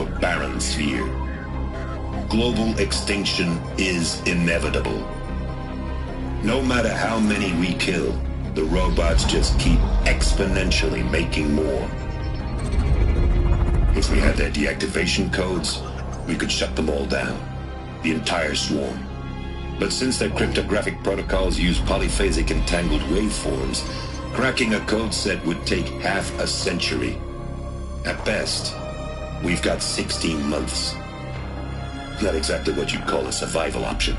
a barren sphere. Global extinction is inevitable. No matter how many we kill, the robots just keep exponentially making more. If we had their deactivation codes, we could shut them all down. The entire swarm. But since their cryptographic protocols use polyphasic entangled waveforms, cracking a code set would take half a century. At best, we've got 16 months. Not exactly what you'd call a survival option.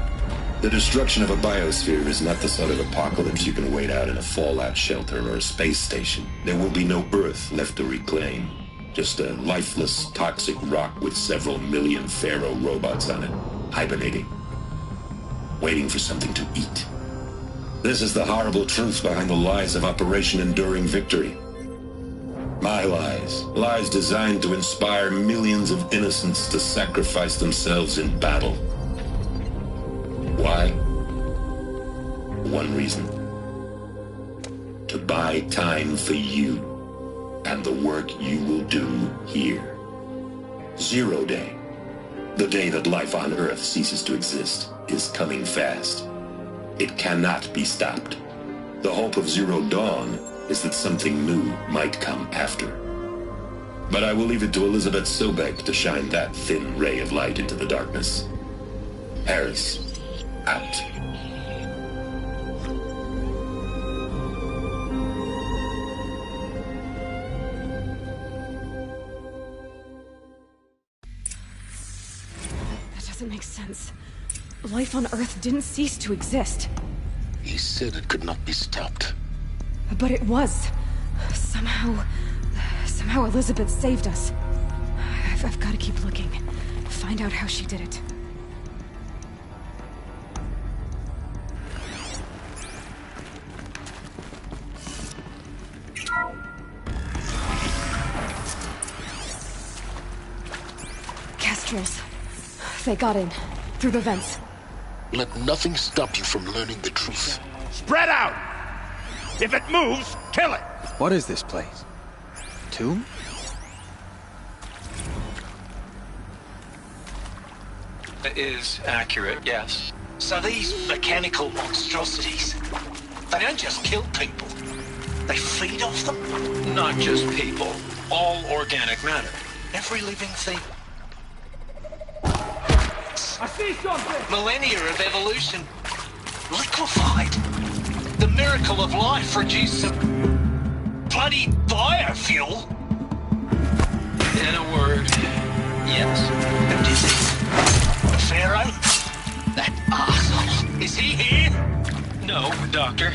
The destruction of a biosphere is not the sort of apocalypse you can wait out in a fallout shelter or a space station. There will be no Earth left to reclaim. Just a lifeless, toxic rock with several million Pharaoh robots on it, hibernating, waiting for something to eat. This is the horrible truth behind the lies of Operation Enduring Victory. My lies. Lies designed to inspire millions of innocents to sacrifice themselves in battle. Why? One reason. To buy time for you and the work you will do here. Zero Day, the day that life on Earth ceases to exist, is coming fast. It cannot be stopped. The hope of Zero Dawn is that something new might come after. But I will leave it to Elizabeth Sobek to shine that thin ray of light into the darkness. Harris, out. That doesn't make sense. Life on Earth didn't cease to exist. He said it could not be stopped. But it was. Somehow Elizabeth saved us. I've got to keep looking. Find out how she did it. Kestrels. They got in. Through the vents. Let nothing stop you from learning the truth. Spread out! If it moves, kill it! What is this place? Tomb? It is accurate, yes. So these mechanical monstrosities, they don't just kill people. They feed off them? Not just people. All organic matter. Every living thing. I see something! Millennia of evolution. Liquefied. The miracle of life reduced to bloody biofuel. In a word, yes. And is it the Pharaoh? That arsehole. Is he here? No, Doctor.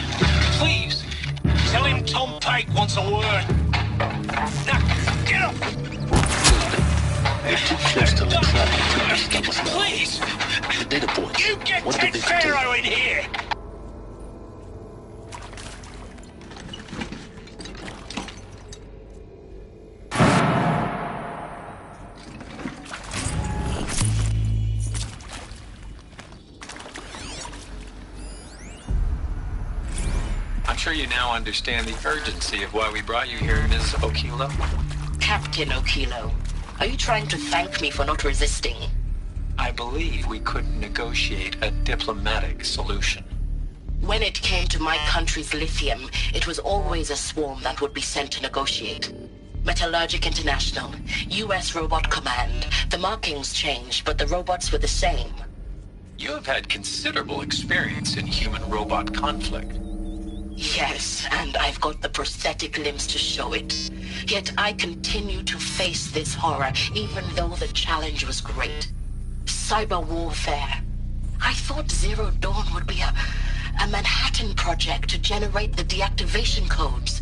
Please, tell him Tom Pike wants a word. Now, get up! We're too close to the trap to stop us now. Please! The data points. You get What that did they do? Pharaoh in here! I'm sure you now understand the urgency of why we brought you here, Ms. Okilo. Captain Okilo, are you trying to thank me for not resisting? I believe we could negotiate a diplomatic solution. When it came to my country's lithium, it was always a swarm that would be sent to negotiate. Metallurgic International, US Robot Command. The markings changed, but the robots were the same. You have had considerable experience in human-robot conflict. Yes, and I've got the prosthetic limbs to show it. Yet I continue to face this horror, even though the challenge was great. Cyber warfare. I thought Zero Dawn would be a Manhattan project to generate the deactivation codes.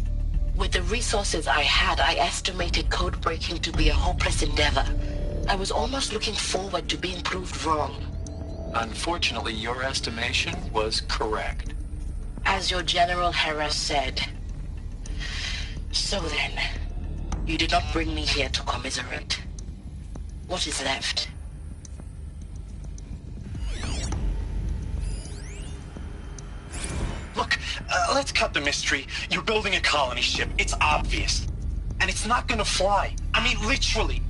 With the resources I had, I estimated code breaking to be a hopeless endeavor. I was almost looking forward to being proved wrong. Unfortunately, your estimation was correct. As your General Hera said. So then, you did not bring me here to commiserate. What is left? Look, let's cut the mystery. You're building a colony ship. It's obvious. And it's not gonna fly. I mean, literally.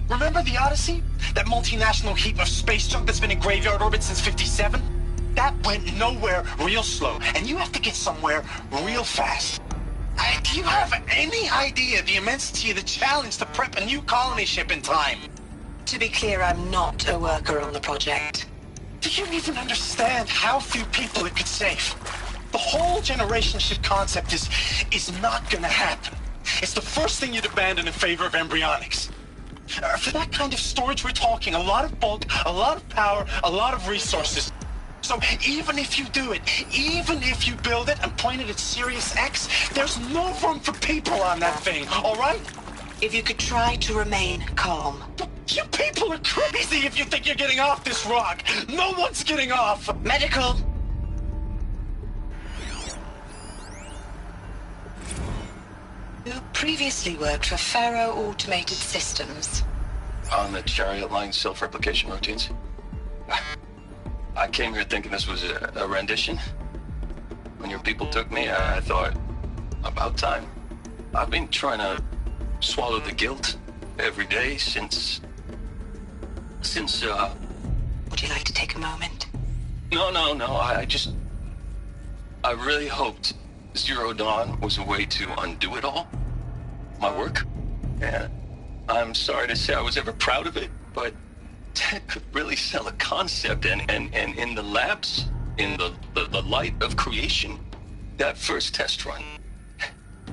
Remember the Odyssey? That multinational heap of space junk that's been in graveyard orbit since 57? That went nowhere real slow, and you have to get somewhere real fast. Do you have any idea the immensity of the challenge to prep a new colony ship in time? To be clear, I'm not a worker on the project. Do you even understand how few people it could save? The whole generation ship concept is not gonna happen. It's the first thing you'd abandon in favor of embryonics. For that kind of storage, we're talking a lot of bulk, a lot of power, a lot of resources. So even if you do it, even if you build it and point it at Sirius X, there's no room for people on that thing, all right? If you could try to remain calm. You people are crazy if you think you're getting off this rock. No one's getting off. Medical. You previously worked for Faro Automated Systems. On the Chariot Line self-replication routines? I came here thinking this was a rendition. When your people took me, I thought, about time. I've been trying to swallow the guilt every day since... Would you like to take a moment? No, I really hoped Zero Dawn was a way to undo it all. My work. And I'm sorry to say I was ever proud of it, but Ted could really sell a concept, and in the labs, in the light of creation, that first test run,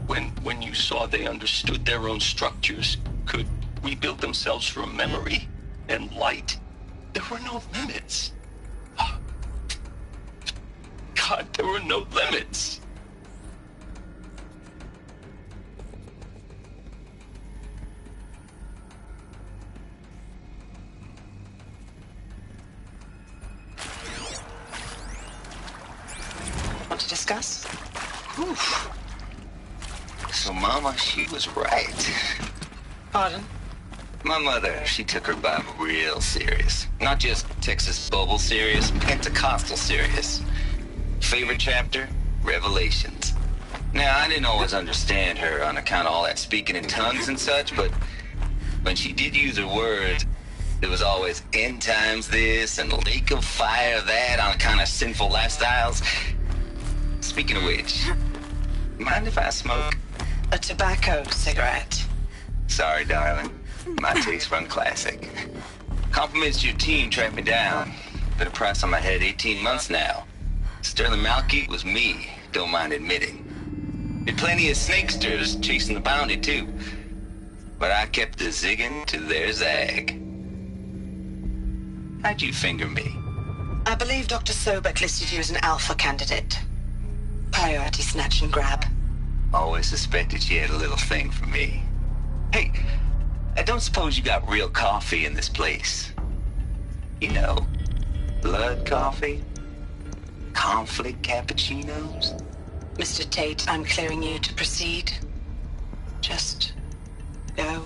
when you saw they understood their own structures, could rebuild themselves from memory and light, there were no limits. God, there were no limits. Want to discuss? Whew. So Mama, she was right. Pardon? My mother, she took her Bible real serious. Not just Texas Bible serious, Pentecostal serious. Favorite chapter? Revelations. Now, I didn't always understand her on account of all that speaking in tongues and such, but when she did use her words, there was always end times this and lake of fire that on account of sinful lifestyles. Speaking of which, mind if I smoke? A tobacco cigarette. Sorry, darling. My taste run classic. Compliments to your team tracked me down. Been a price on my head 18 months now. Sterling Malky was me, don't mind admitting. Been plenty of snakesters chasing the bounty too. But I kept the zigging to their zag. How'd you finger me? I believe Dr. Sobek listed you as an alpha candidate. Priority snatch and grab. Always suspected she had a little thing for me. Hey, I don't suppose you got real coffee in this place. You know, blood coffee? Conflict cappuccinos? Mr. Tate, I'm clearing you to proceed. Just go.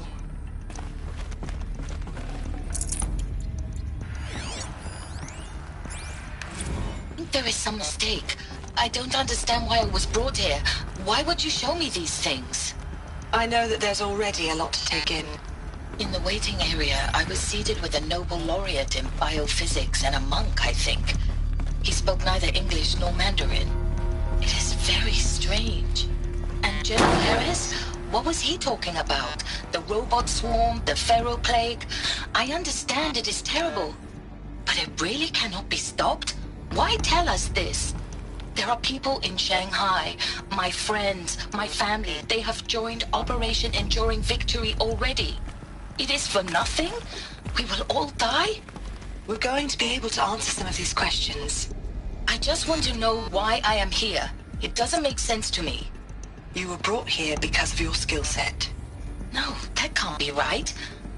There is some mistake. I don't understand why I was brought here. Why would you show me these things? I know that there's already a lot to take in. In the waiting area, I was seated with a Nobel laureate in biophysics and a monk, I think. He spoke neither English nor Mandarin. It is very strange. And General Harris? What was he talking about? The robot swarm, the Pharaoh plague? I understand it is terrible. But it really cannot be stopped? Why tell us this? There are people in Shanghai, my friends, my family. They have joined Operation Enduring Victory already. It is for nothing? We will all die? We're going to be able to answer some of these questions. I just want to know why I am here. It doesn't make sense to me. You were brought here because of your skill set. No, that can't be right.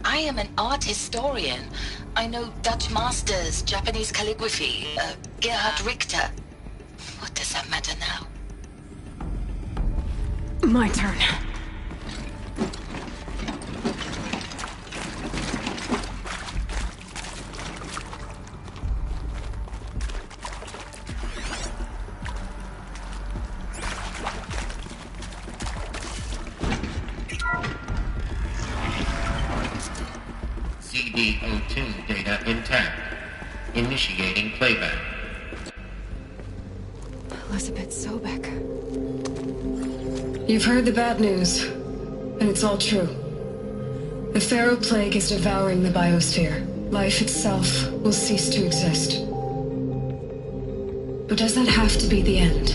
I am an art historian. I know Dutch masters, Japanese calligraphy, Gerhard Richter. What does that matter now? My turn. CD02 data intact. Initiating playback. Elizabeth Sobek. You've heard the bad news, and it's all true. The Pharaoh Plague is devouring the biosphere. Life itself will cease to exist. But does that have to be the end?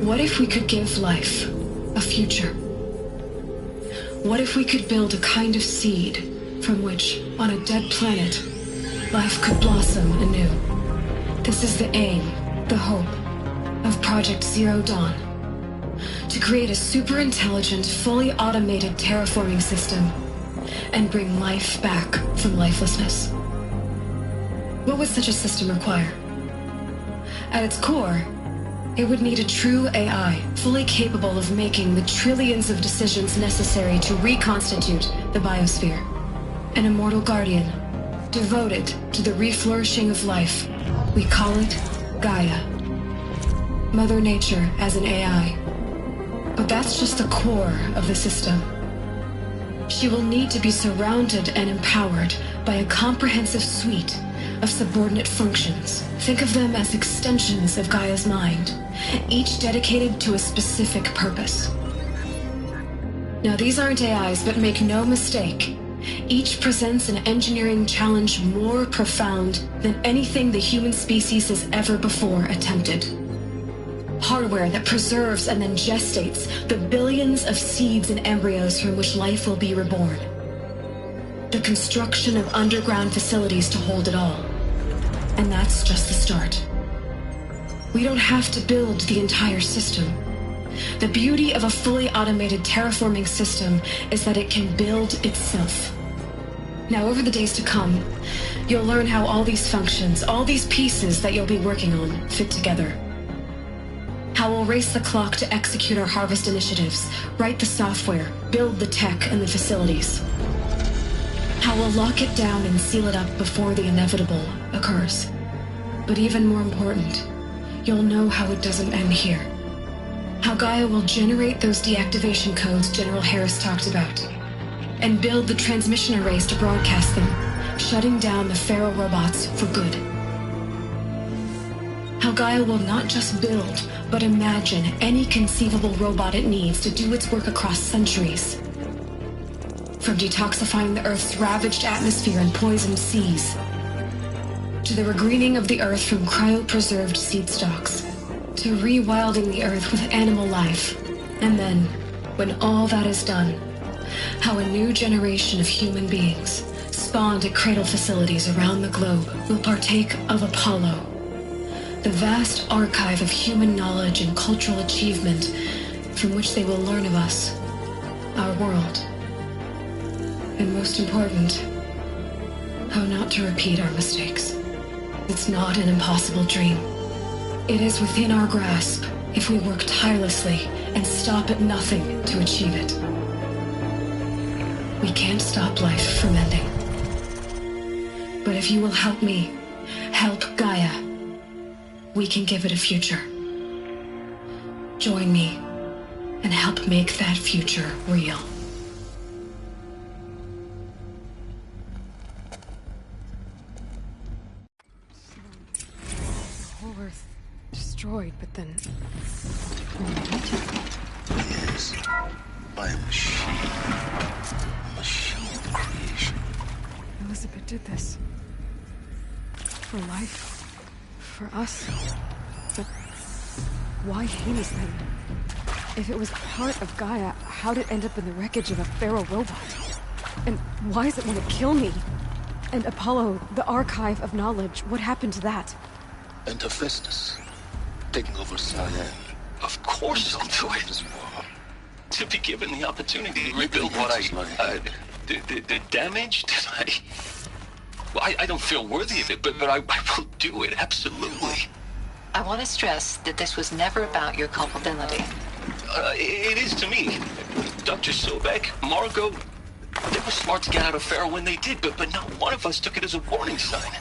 What if we could give life a future? What if we could build a kind of seed from which, on a dead planet, life could blossom anew? This is the aim, the hope, of Project Zero Dawn. To create a super-intelligent, fully automated terraforming system and bring life back from lifelessness. What would such a system require? At its core, it would need a true AI, fully capable of making the trillions of decisions necessary to reconstitute the biosphere. An immortal guardian, devoted to the reflourishing of life. We call it Gaia. Mother Nature as an AI. But that's just the core of the system. She will need to be surrounded and empowered by a comprehensive suite of subordinate functions. Think of them as extensions of Gaia's mind, each dedicated to a specific purpose. Now, these aren't AIs, but make no mistake, each presents an engineering challenge more profound than anything the human species has ever before attempted. Hardware that preserves and then gestates the billions of seeds and embryos from which life will be reborn. The construction of underground facilities to hold it all. And that's just the start. We don't have to build the entire system. The beauty of a fully automated terraforming system is that it can build itself. Now, over the days to come, you'll learn how all these functions, all these pieces that you'll be working on, fit together. How we'll race the clock to execute our harvest initiatives, write the software, build the tech and the facilities. How we'll lock it down and seal it up before the inevitable occurs. But even more important, you'll know how it doesn't end here. How Gaia will generate those deactivation codes General Harris talked about, and build the transmission arrays to broadcast them, shutting down the Pharaoh robots for good. How Gaia will not just build, but imagine any conceivable robot it needs to do its work across centuries. From detoxifying the Earth's ravaged atmosphere and poisoned seas, to the regreening of the Earth from cryopreserved seed stalks, to rewilding the Earth with animal life. And then, when all that is done, how a new generation of human beings, spawned at cradle facilities around the globe, will partake of Apollo, the vast archive of human knowledge and cultural achievement from which they will learn of us, our world. And most important, how not to repeat our mistakes. It's not an impossible dream. It is within our grasp if we work tirelessly and stop at nothing to achieve it. We can't stop life from ending. But if you will help me, help Gaia, we can give it a future. Join me and help make that future real. The whole Earth destroyed, but then... Yes, by a machine. A machine of creation. Elizabeth did this. For life. For us. But why Hades then? If it was part of Gaia, how'd it end up in the wreckage of a Pharaoh robot? And why does it want to kill me? And Apollo, the archive of knowledge, what happened to that? And Hephaestus, taking over Cyan. Of course I'll do it. To be given the opportunity to rebuild what the damage that I don't feel worthy of it, but I will do it, absolutely. I want to stress that this was never about your culpability. It is to me. Dr. Sobek, Margot, they were smart to get out of Pharaoh when they did, but not one of us took it as a warning sign.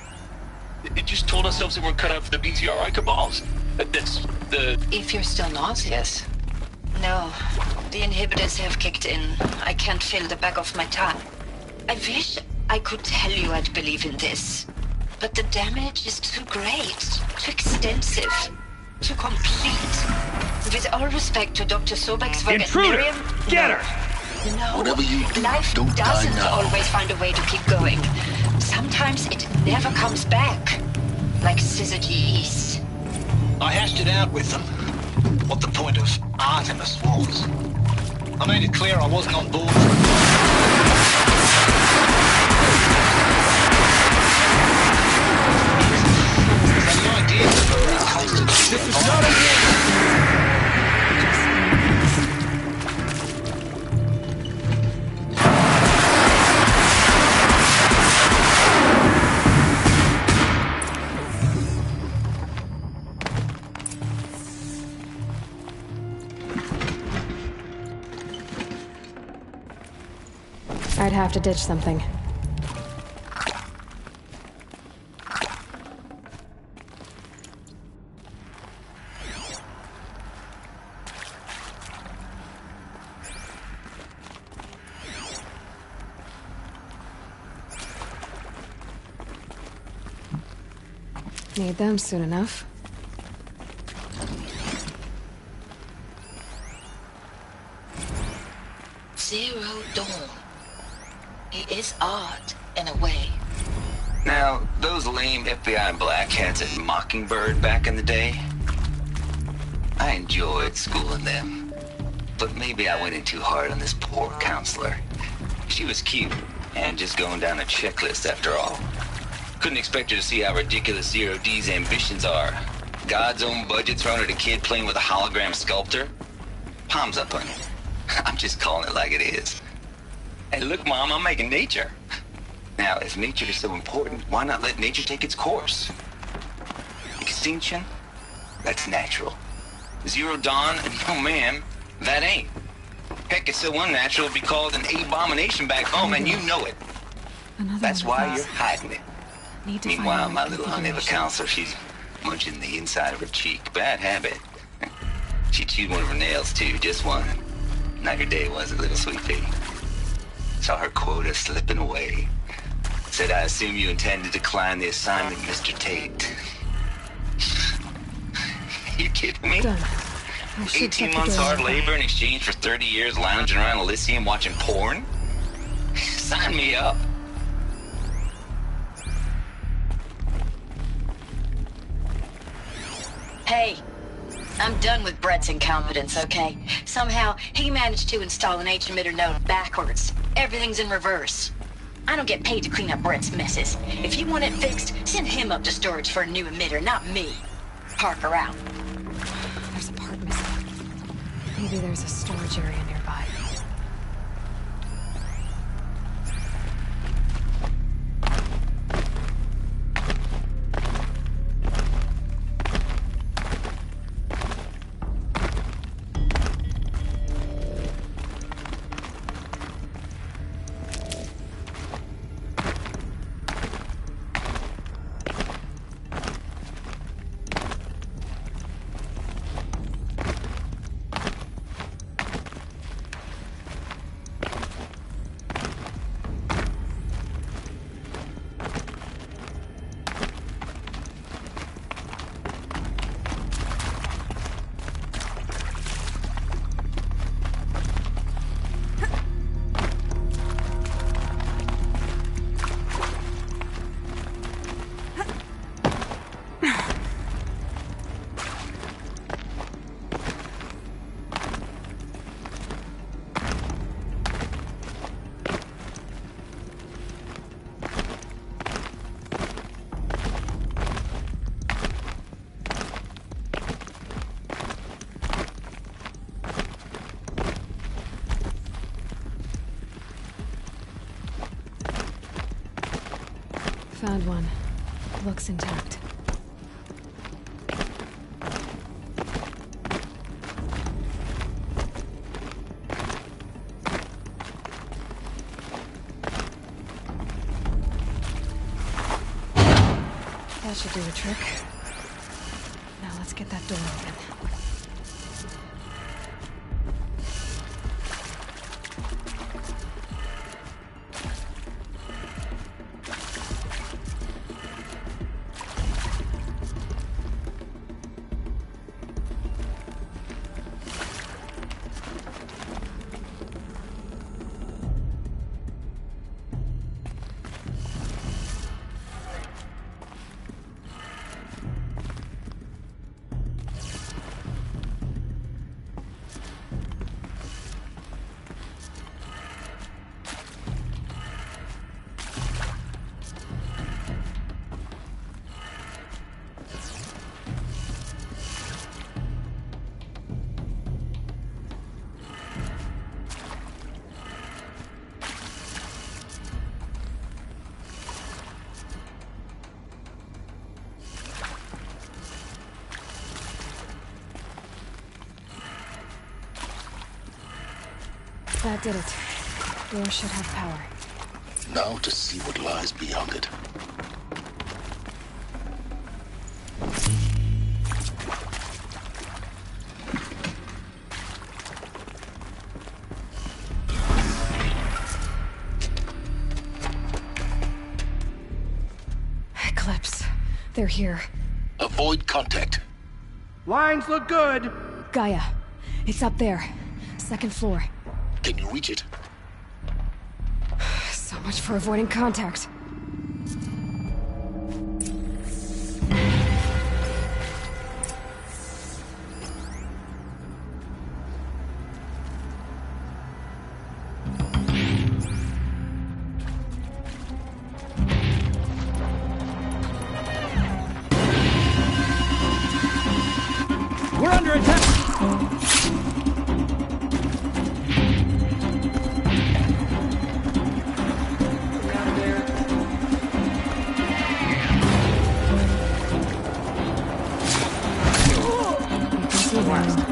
It just told ourselves they weren't cut out for the BTRI cabals. That's the... If you're still nauseous. No, the inhibitors have kicked in. I can't feel the back of my tongue. I wish I could tell you I'd believe in this, but the damage is too great, too extensive, too complete. With all respect to Dr. Sobek's Intruder! Get her! No, Whatever you do, life don't die doesn't now. always find a way to keep going. Sometimes it never comes back, like Syzygy. I hashed it out with them, what the point of Artemis was. I made it clear I wasn't on board for it. So the idea of reconstituting... This is not a I'd have to ditch something. Need them soon enough. Zero Dawn. He is art, in a way. Now, those lame FBI black hats at Mockingbird back in the day, I enjoyed schooling them. But maybe I went in too hard on this poor counselor. She was cute, and just going down a checklist after all. Couldn't expect her to see how ridiculous Zero D's ambitions are. God's own budget thrown at a kid playing with a hologram sculptor? Palms up on it. I'm just calling it like it is. Hey, look, Mom, I'm making nature. Now, if nature is so important, why not let nature take its course? Extinction? That's natural. Zero Dawn? Oh, ma'am, that ain't. Heck, it's so unnatural it'd be called an abomination back home, and you know it. That's why you're hiding it. Meanwhile, my little honey of a counselor, she's munching the inside of her cheek. Bad habit. She chewed one of her nails, too, just one. Not your day, was it, little sweet pea? Saw her quota slipping away. Said, I assume you intend to decline the assignment, Mr. Tate. You kidding me? 18 months hard labor in exchange for 30 years lounging around Elysium watching porn? Sign me up. Hey, I'm done with Brett's incompetence, okay? Somehow, he managed to install an H-emitter node backwards. Everything's in reverse. I don't get paid to clean up Brett's messes. If you want it fixed, send him up to storage for a new emitter, not me. Parker out. There's a part missing. Maybe there's a storage area nearby. Found one. Looks intact. That should do the trick. Now let's get that door open. That did it. Door should have power. Now to see what lies beyond it. Eclipse. They're here. Avoid contact. Lines look good. Gaia. It's up there. Second floor. Can you reach it? So much for avoiding contact. We're under attack.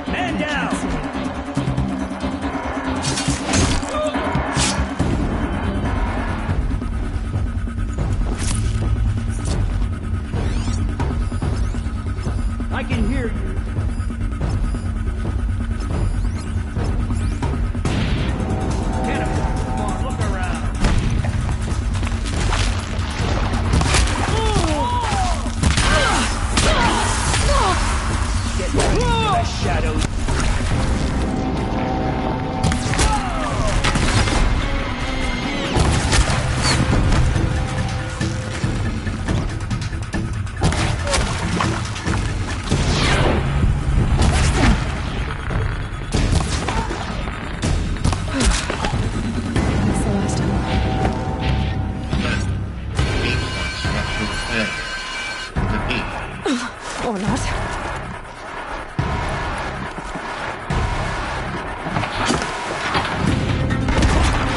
Man down! I can hear you. Cannibal, come on, look around. Get ready for the shadows. That's the last one. Beat one structural failure. Repeat. Or not.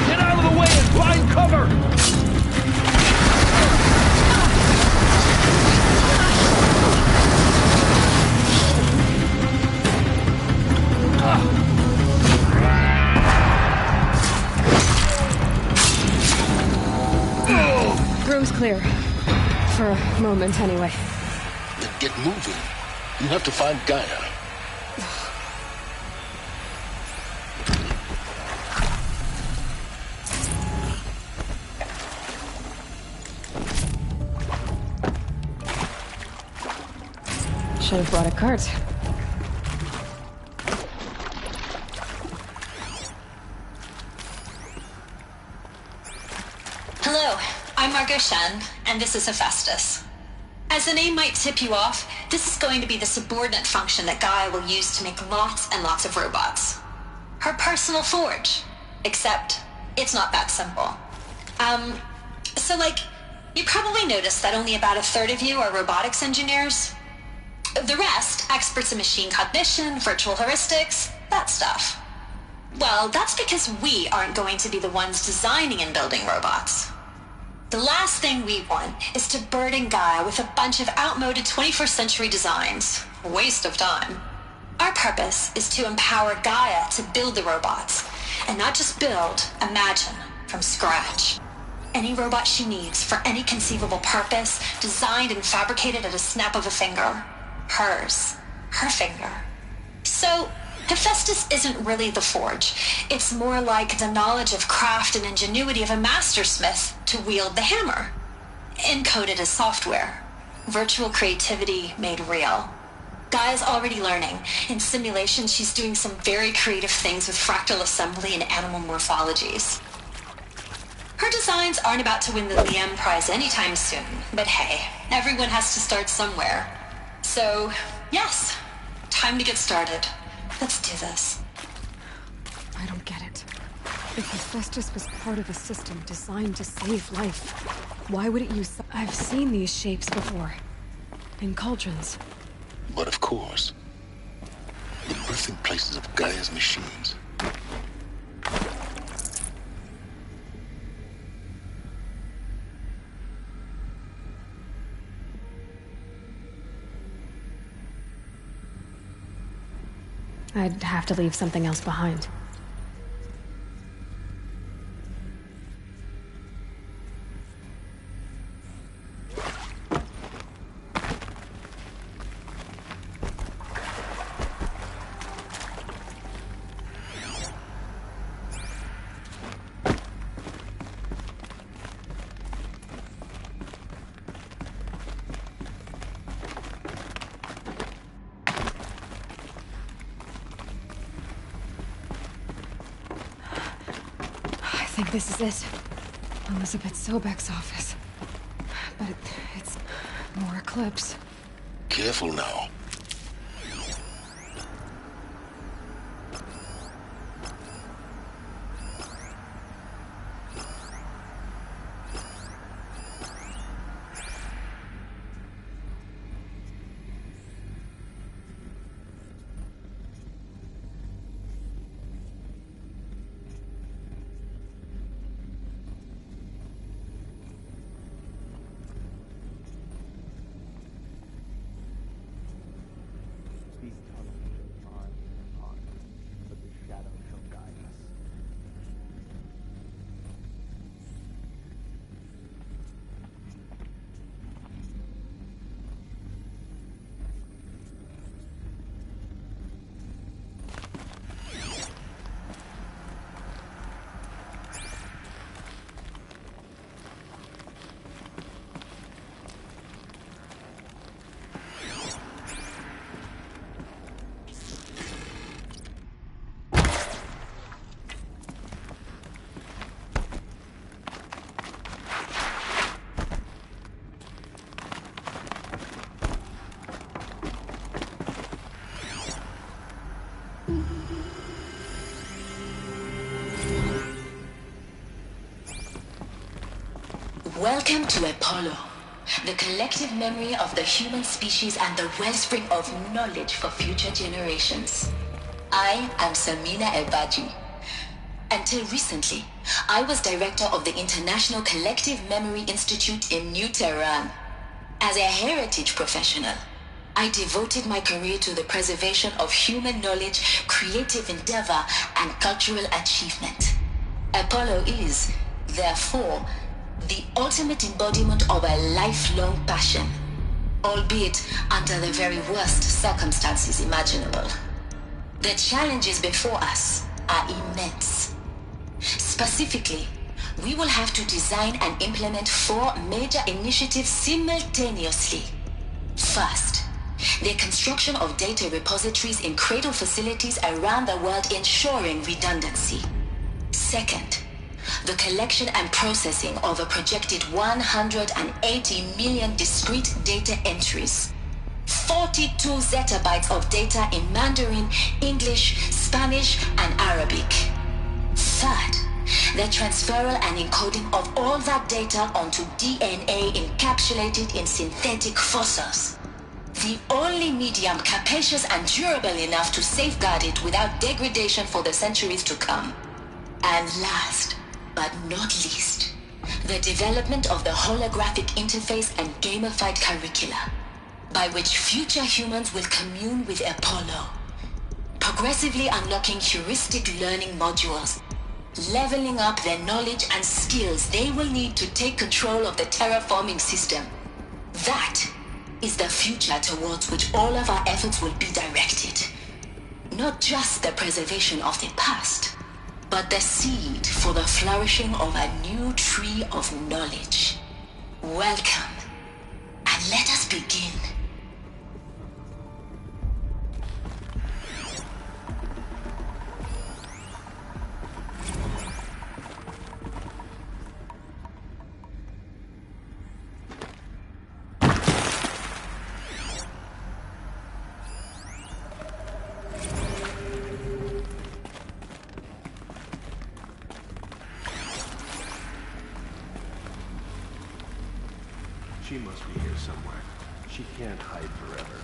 Get out of the way and find cover! Room's clear. For a moment, anyway. Then get moving. You have to find Gaia. Should have brought a cart. Hello, I'm Margot Shen, and this is Hephaestus. As the name might tip you off, this is going to be the subordinate function that Gaia will use to make lots and lots of robots. Her personal forge. Except, it's not that simple. You probably noticed that only about a third of you are robotics engineers. The rest, experts in machine cognition, virtual heuristics, that stuff. Well, that's because we aren't going to be the ones designing and building robots. The last thing we want is to burden Gaia with a bunch of outmoded 21st century designs. A waste of time. Our purpose is to empower Gaia to build the robots, and not just build, imagine, from scratch. Any robot she needs for any conceivable purpose, designed and fabricated at a snap of a finger. Hers. Her finger. So, Hephaestus isn't really the forge. It's more like the knowledge of craft and ingenuity of a mastersmith to wield the hammer. Encoded as software. Virtual creativity made real. Gaia's already learning. In simulations, she's doing some very creative things with fractal assembly and animal morphologies. Her designs aren't about to win the Liam Prize anytime soon, but hey, everyone has to start somewhere. So, yes, time to get started. Let's do this. I don't get it. If Hephaestus was part of a system designed to save life, why would it use... I've seen these shapes before. In cauldrons. But of course, the birthing places of Gaia's machines. I'd have to leave something else behind. think this is it. Elizabeth Sobek's office. But it's more Eclipse. Careful now. Welcome to Apollo, the collective memory of the human species and the wellspring of knowledge for future generations. I am Samina Ebaji. Until recently, I was director of the International Collective Memory Institute in New Tehran. As a heritage professional, I devoted my career to the preservation of human knowledge, creative endeavor, and cultural achievement. Apollo is, therefore, the ultimate embodiment of a lifelong passion, albeit under the very worst circumstances imaginable. The challenges before us are immense. Specifically, we will have to design and implement 4 major initiatives simultaneously. First, the construction of data repositories in cradle facilities around the world ensuring redundancy. Second, the collection and processing of a projected 180 million discrete data entries, 42 zettabytes of data in Mandarin, English, Spanish, and Arabic. Third, the transferal and encoding of all that data onto DNA encapsulated in synthetic fossils. The only medium capacious and durable enough to safeguard it without degradation for the centuries to come. And last, but not least, the development of the holographic interface and gamified curricula, by which future humans will commune with Apollo, progressively unlocking heuristic learning modules, leveling up their knowledge and skills they will need to take control of the terraforming system. That is the future towards which all of our efforts will be directed. Not just the preservation of the past, but the seed for the flourishing of a new tree of knowledge. Welcome, and let us begin. She must be here somewhere. She can't hide forever.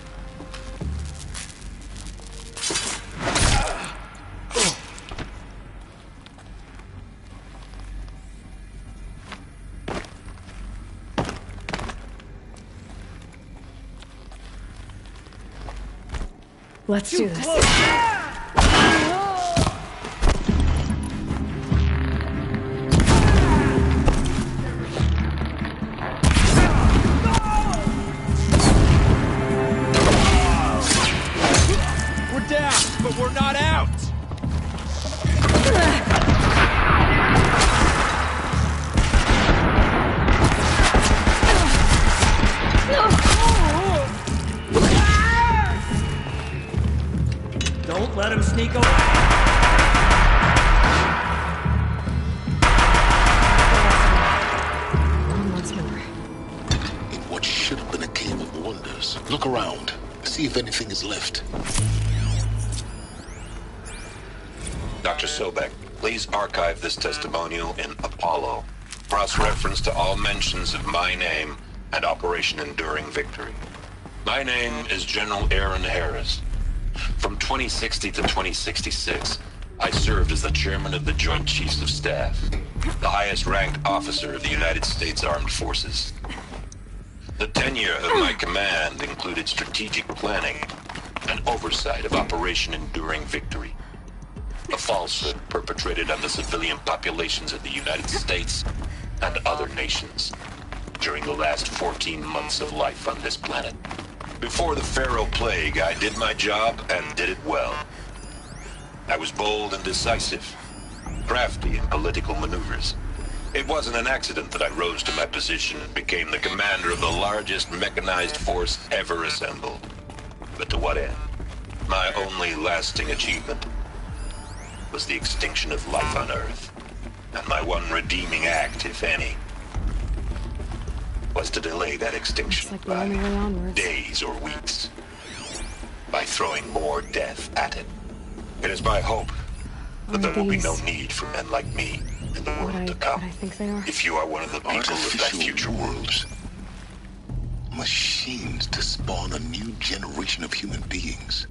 Let's do this. We're not out! Don't let him sneak away! Look around. See if anything is left. Dr. Sobek, please archive this testimonial in Apollo. Cross-reference to all mentions of my name and Operation Enduring Victory. My name is General Aaron Harris. From 2060 to 2066, I served as the chairman of the Joint Chiefs of Staff, the highest-ranked officer of the United States Armed Forces. The tenure of my command included strategic planning and oversight of Operation Enduring Victory, a falsehood perpetrated on the civilian populations of the United States and other nations during the last 14 months of life on this planet. Before the Pharaoh Plague, I did my job and did it well. I was bold and decisive, crafty in political maneuvers. It wasn't an accident that I rose to my position and became the commander of the largest mechanized force ever assembled. But to what end? My only lasting achievement was the extinction of life on Earth. And my one redeeming act, if any, was to delay that extinction by days or weeks, by throwing more death at it. It is my hope that there will be no need for men like me in the world to come. If you are one of the people of that future world. Machines to spawn a new generation of human beings.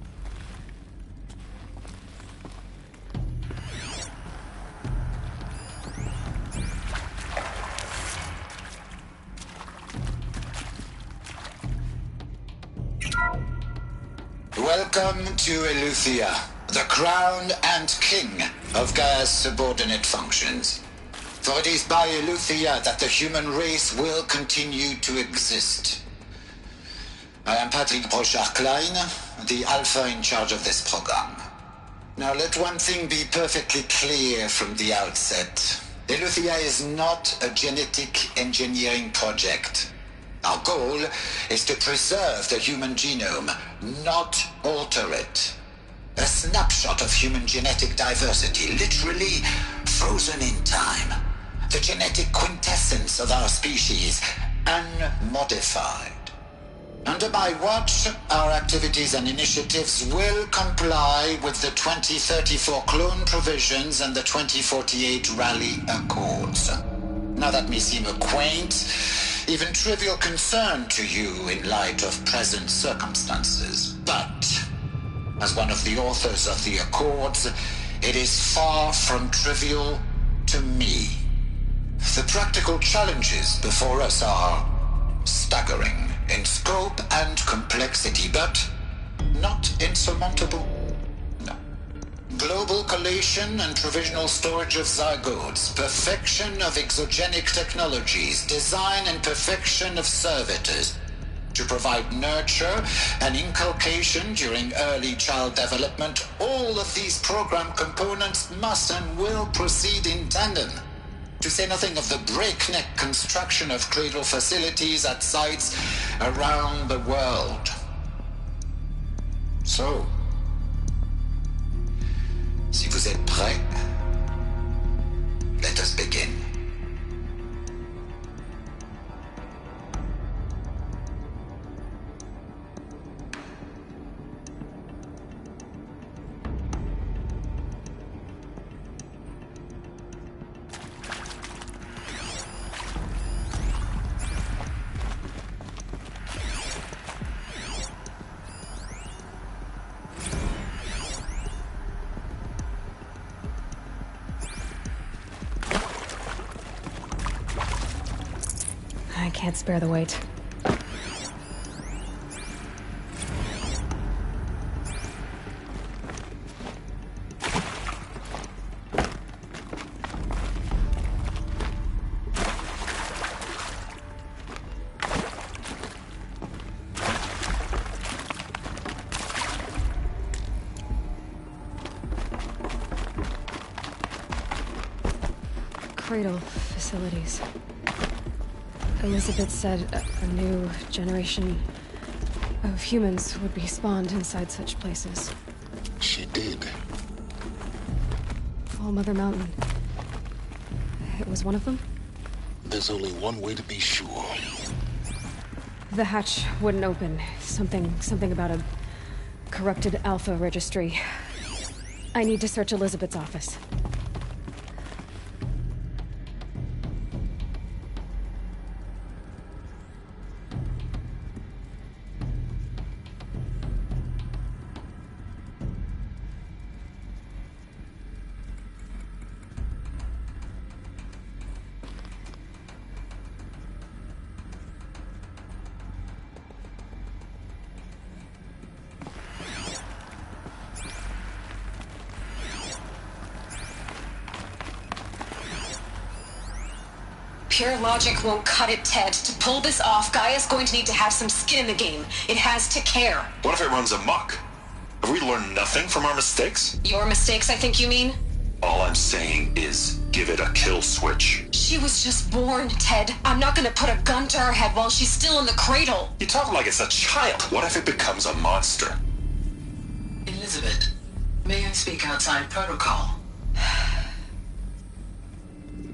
Welcome to Eleuthia, the crown and king of Gaia's subordinate functions. For it is by Eleuthia that the human race will continue to exist. I am Patrick Brochard-Klein, the Alpha in charge of this program. Now let one thing be perfectly clear from the outset. Eleuthia is not a genetic engineering project. Our goal is to preserve the human genome, not alter it. A snapshot of human genetic diversity, literally frozen in time. The genetic quintessence of our species, unmodified. Under my watch, our activities and initiatives will comply with the 2034 clone provisions and the 2048 Raleigh Accords. Now that may seem a quaint, even trivial concern to you in light of present circumstances, but as one of the authors of the Accords, it is far from trivial to me. The practical challenges before us are staggering in scope and complexity, but not insurmountable. No. Global collation and provisional storage of zygotes, perfection of exogenic technologies, design and perfection of servitors, to provide nurture and inculcation during early child development. All of these program components must and will proceed in tandem. To say nothing of the breakneck construction of cradle facilities at sites around the world. So, si vous êtes prêts, let us begin. I can't spare the weight. Cradle facilities. Elizabeth said a new generation of humans would be spawned inside such places. She did. All Mother Mountain. It was one of them? There's only one way to be sure. The hatch wouldn't open. Something about a corrupted Alpha registry. I need to search Elizabeth's office. Pure logic won't cut it, Ted. To pull this off, Gaia's going to need to have some skin in the game. It has to care. What if it runs amok? Have we learned nothing from our mistakes? Your mistakes, I think you mean? All I'm saying is, give it a kill switch. She was just born, Ted. I'm not gonna put a gun to her head while she's still in the cradle. You talk like it's a child. What if it becomes a monster? Elizabeth, may I speak outside protocol?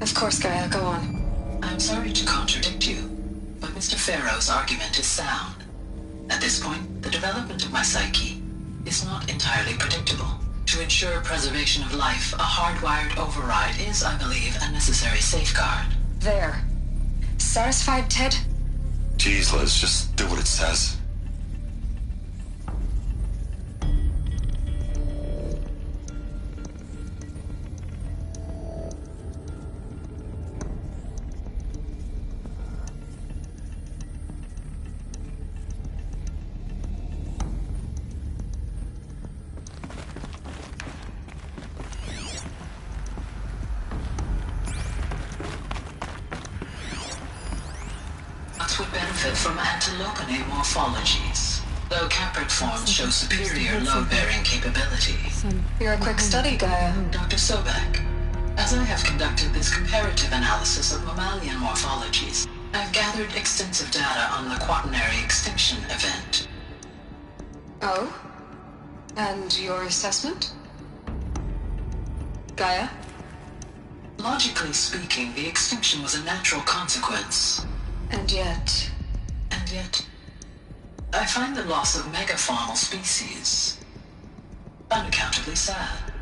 Of course, Gaia, go on. I'm sorry to contradict you, but Mr. Farrow's argument is sound. At this point, the development of my psyche is not entirely predictable. To ensure preservation of life, a hardwired override is, I believe, a necessary safeguard. There. Satisfied, Ted? Jeez, Liz, just do what it says. Would benefit from antilopinae morphologies, though Caprid forms show superior load-bearing capabilities. You're a quick study, Gaia. Dr. Sobek, as I have conducted this comparative analysis of mammalian morphologies, I've gathered extensive data on the quaternary extinction event. Oh? And your assessment? Gaia? Logically speaking, the extinction was a natural consequence. And yet, I find the loss of megafaunal species unaccountably sad.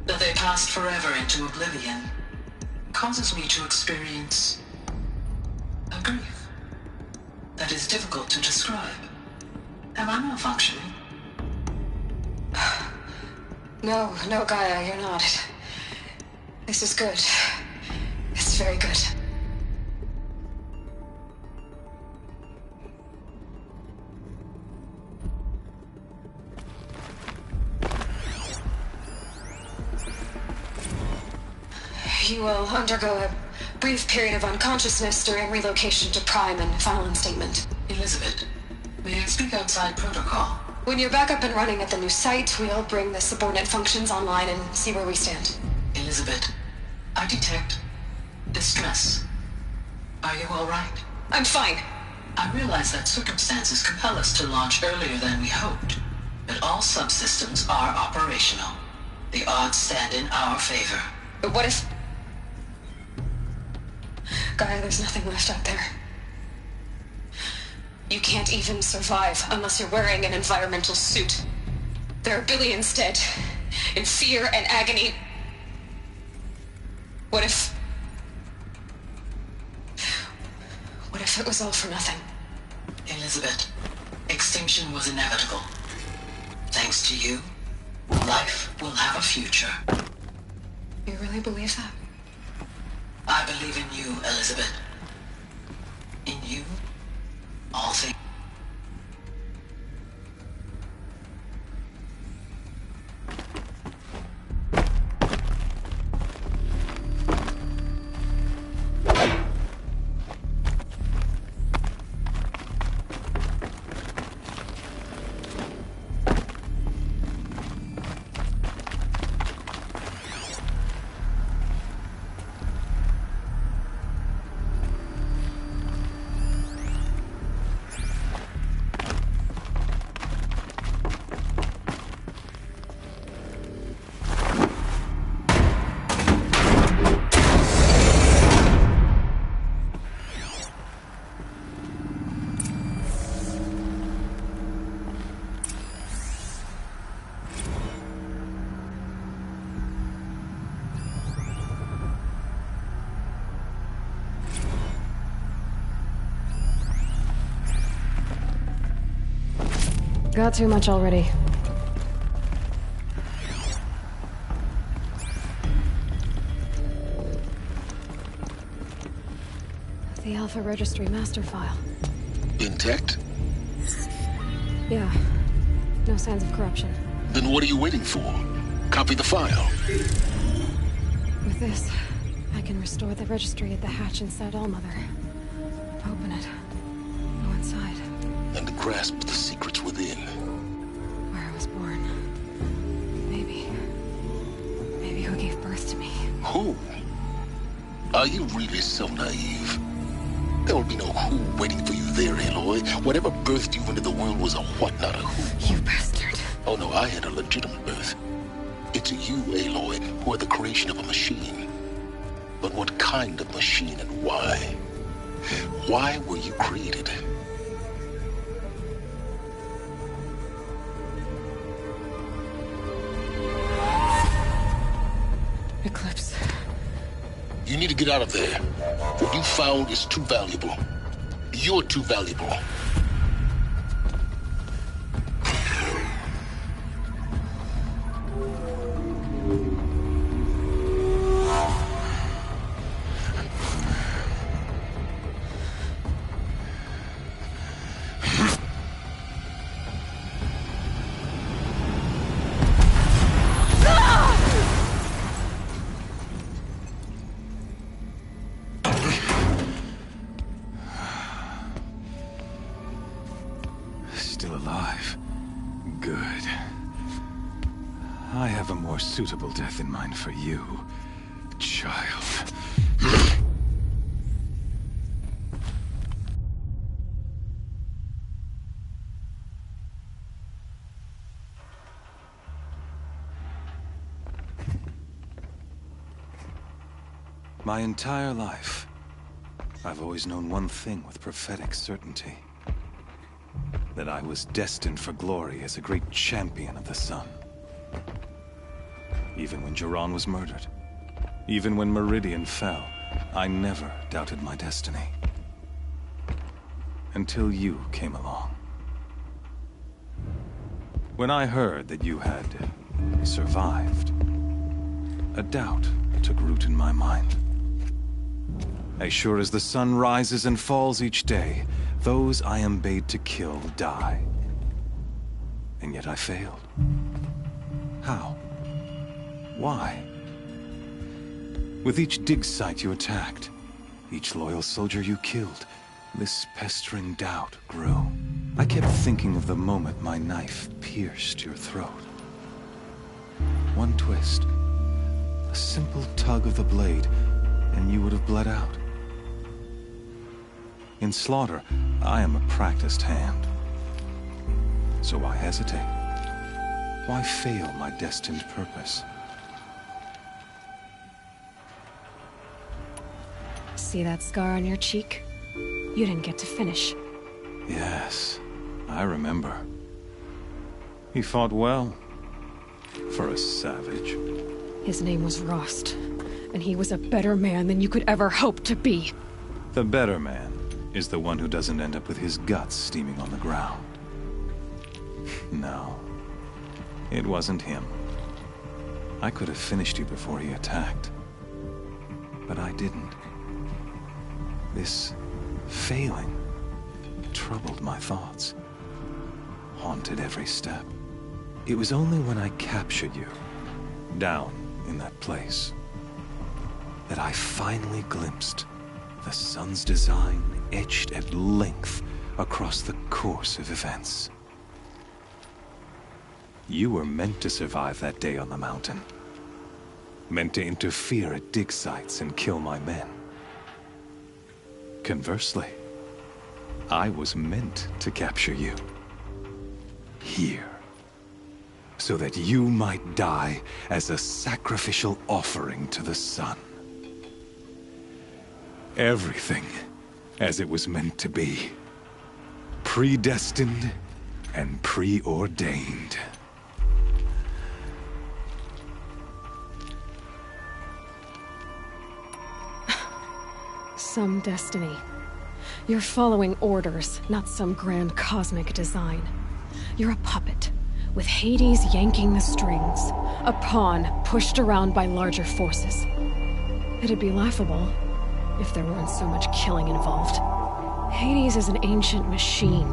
That they passed forever into oblivion causes me to experience a grief that is difficult to describe. Am I malfunctioning? No, Gaia, you're not. This is good. It's very good. You will undergo a brief period of unconsciousness during relocation to Prime and final instatement. Elizabeth, may I speak outside protocol? When you're back up and running at the new site, we'll bring the subordinate functions online and see where we stand. Elizabeth, I detect distress. Are you all right? I'm fine. I realize that circumstances compel us to launch earlier than we hoped, but all subsystems are operational. The odds stand in our favor. But what if... Gaia, there's nothing left out there. You can't even survive unless you're wearing an environmental suit. There are billions dead, in fear and agony. What if it was all for nothing? Elizabeth, extinction was inevitable. Thanks to you, life will have a future. You really believe that? I believe in you, Elizabeth. In you, all things. got too much already. The Alpha Registry master file. Intact? Yeah. No signs of corruption. Then what are you waiting for? Copy the file. With this, I can restore the registry at the hatch inside Allmother. Open it. Go inside. And grasp the secrets within. Where I was born. Maybe who gave birth to me. Who? Are you really so naive? There will be no who waiting for you there, Aloy. Whatever birthed you into the world was a what, not a who. You bastard. Oh no, I had a legitimate birth. It's you, Aloy, who are the creation of a machine. But what kind of machine and why? Why were you created? Eclipse. You need to get out of there. What you found is too valuable. You're too valuable. Still alive. Good. I have a more suitable death in mind for you, child. My entire life, I've always known one thing with prophetic certainty. That I was destined for glory as a great champion of the sun. Even when Jiran was murdered, even when Meridian fell, I never doubted my destiny. Until you came along. When I heard that you had survived, a doubt took root in my mind. As sure as the sun rises and falls each day, those I am bade to kill die. And yet I failed. How? Why? With each dig site you attacked, each loyal soldier you killed, this pestering doubt grew. I kept thinking of the moment my knife pierced your throat. One twist, a simple tug of the blade, and you would have bled out. In slaughter, I am a practiced hand. So why hesitate? Why fail my destined purpose? See that scar on your cheek? You didn't get to finish. Yes, I remember. He fought well. For a savage. His name was Rost, and he was a better man than you could ever hope to be. The better man is the one who doesn't end up with his guts steaming on the ground. No, it wasn't him. I could have finished you before he attacked. But I didn't. This failing troubled my thoughts, haunted every step. It was only when I captured you, down in that place, that I finally glimpsed the sun's design etched at length across the course of events. You were meant to survive that day on the mountain. Meant to interfere at dig sites and kill my men. Conversely, I was meant to capture you. Here. So that you might die as a sacrificial offering to the sun. Everything as it was meant to be. Predestined and preordained. Some destiny. You're following orders, not some grand cosmic design. You're a puppet, with Hades yanking the strings. A pawn pushed around by larger forces. It'd be laughable if there weren't so much killing involved. Hades is an ancient machine,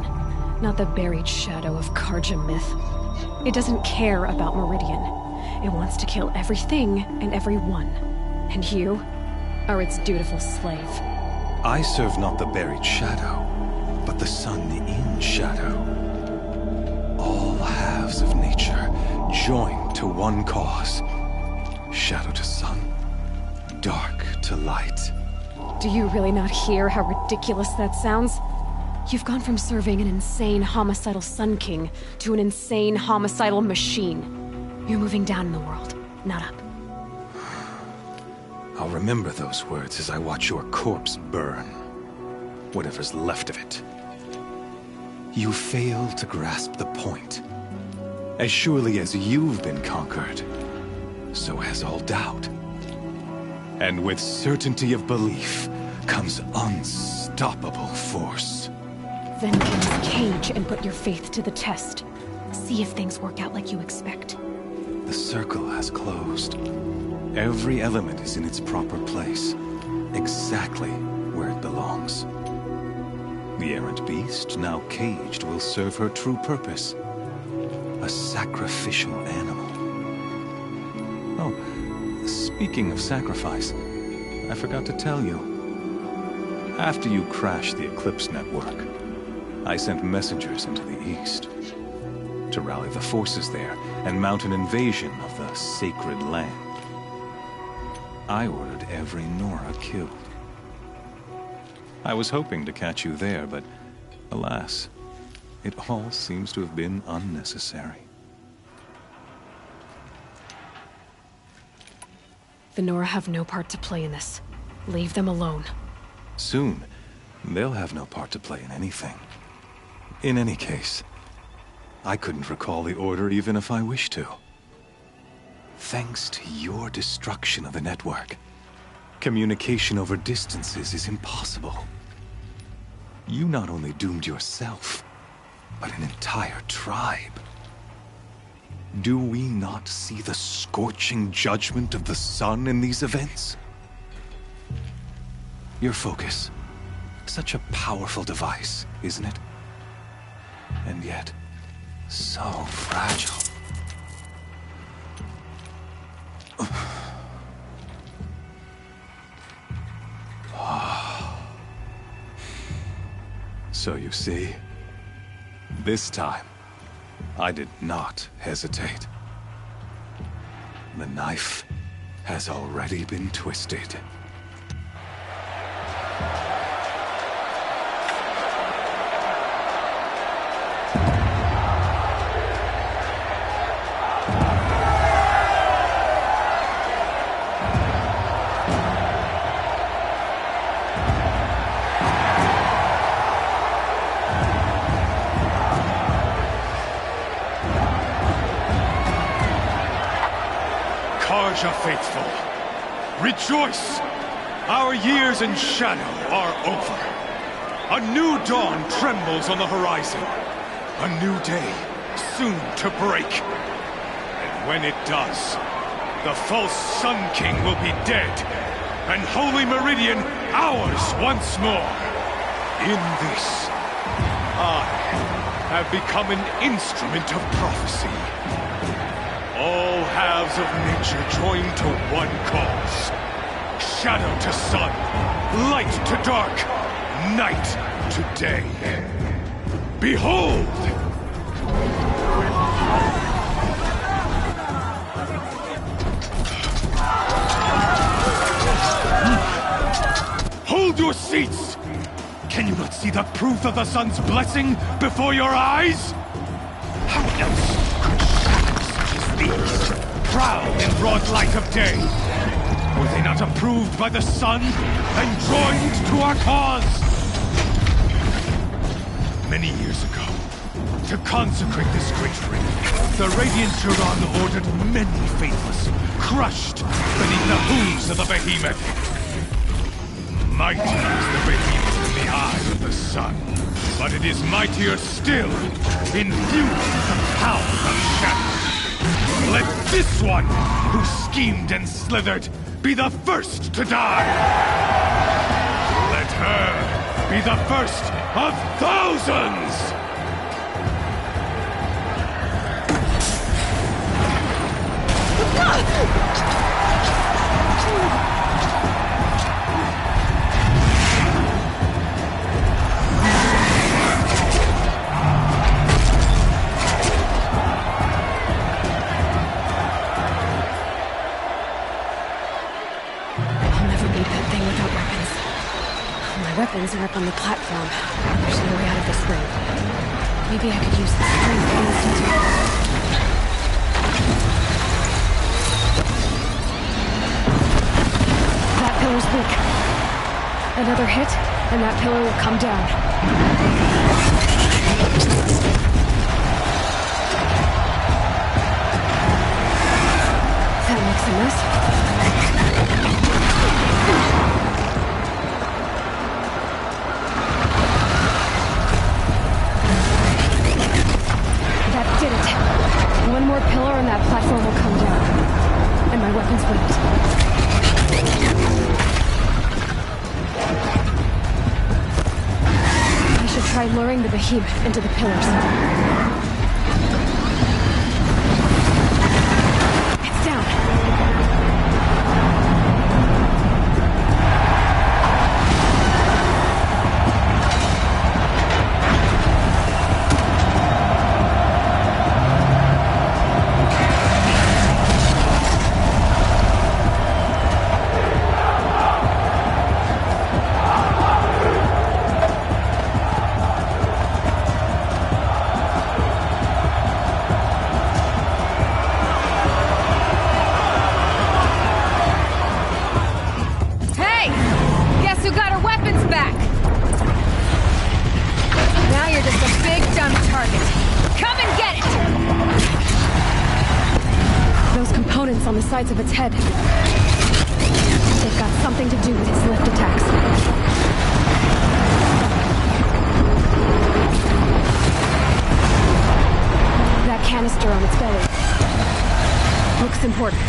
not the buried shadow of Carja myth. It doesn't care about Meridian. It wants to kill everything and everyone. And you are its dutiful slave. I serve not the buried shadow, but the sun in shadow. All halves of nature joined to one cause. Shadow to sun, dark to light. Do you really not hear how ridiculous that sounds? You've gone from serving an insane homicidal Sun King to an insane homicidal machine. You're moving down in the world, not up. I'll remember those words as I watch your corpse burn. Whatever's left of it. You fail to grasp the point. As surely as you've been conquered, so has all doubt. And with certainty of belief comes unstoppable force. Then get in the cage and put your faith to the test. See if things work out like you expect. The circle has closed. Every element is in its proper place, exactly where it belongs. The errant beast, now caged, will serve her true purpose. A sacrificial animal. Oh, speaking of sacrifice, I forgot to tell you. After you crashed the Eclipse network, I sent messengers into the east to rally the forces there and mount an invasion of the sacred land. I ordered every Nora killed. I was hoping to catch you there, but alas, it all seems to have been unnecessary. The Nora have no part to play in this. Leave them alone. Soon, they'll have no part to play in anything. In any case, I couldn't recall the order even if I wished to. Thanks to your destruction of the network, communication over distances is impossible. You not only doomed yourself, but an entire tribe. Do we not see the scorching judgment of the sun in these events? Your focus, such a powerful device, isn't it? And yet, so fragile. So you see, this time, I did not hesitate. The knife has already been twisted. Carja faithful, rejoice! Our years in shadow are over. A new dawn trembles on the horizon. A new day soon to break. And when it does, the false Sun King will be dead, and Holy Meridian ours once more. In this, I have become an instrument of prophecy. All halves of nature joined to one cause. Shadow to sun, light to dark, night to day. Behold! Hold your seats! Can you not see the proof of the sun's blessing before your eyes? How else could shadows such as these prowl in broad light of day? Were they not approved by the sun and joined to our cause? Many years ago, to consecrate this great ring, the Radiant Turan ordered many faithless, crushed beneath the hooves of the behemoth. Mighty is the behemoth in the eye of the sun, but it is mightier still, infused with the power of shadow. Let this one, who schemed and slithered, be the first to die! Let her be the first of thousands! Weapons are up on the platform. There's no way out of this ring. Maybe I could use the spring to That pillar's weak. Another hit, and that pillar will come down. That makes a mess. One more pillar and that platform will come down. And my weapons won't. I should try luring the behemoth into the pillars. It's down. On the sides of its head. They've got something to do with its lift attacks. That canister on its belly looks important.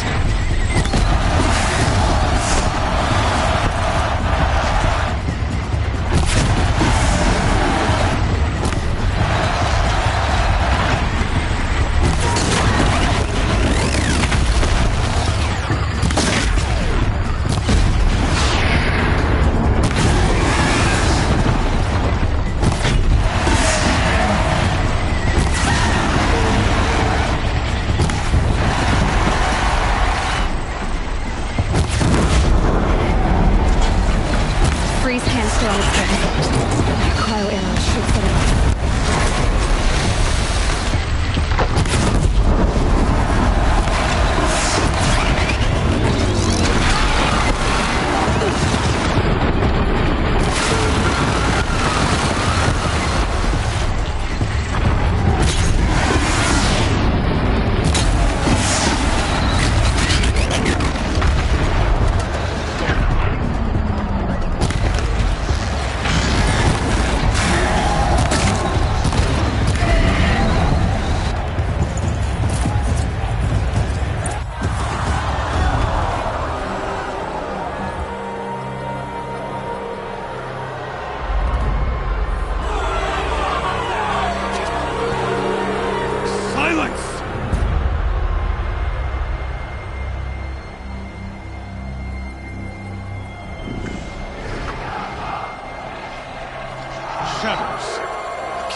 Shadows,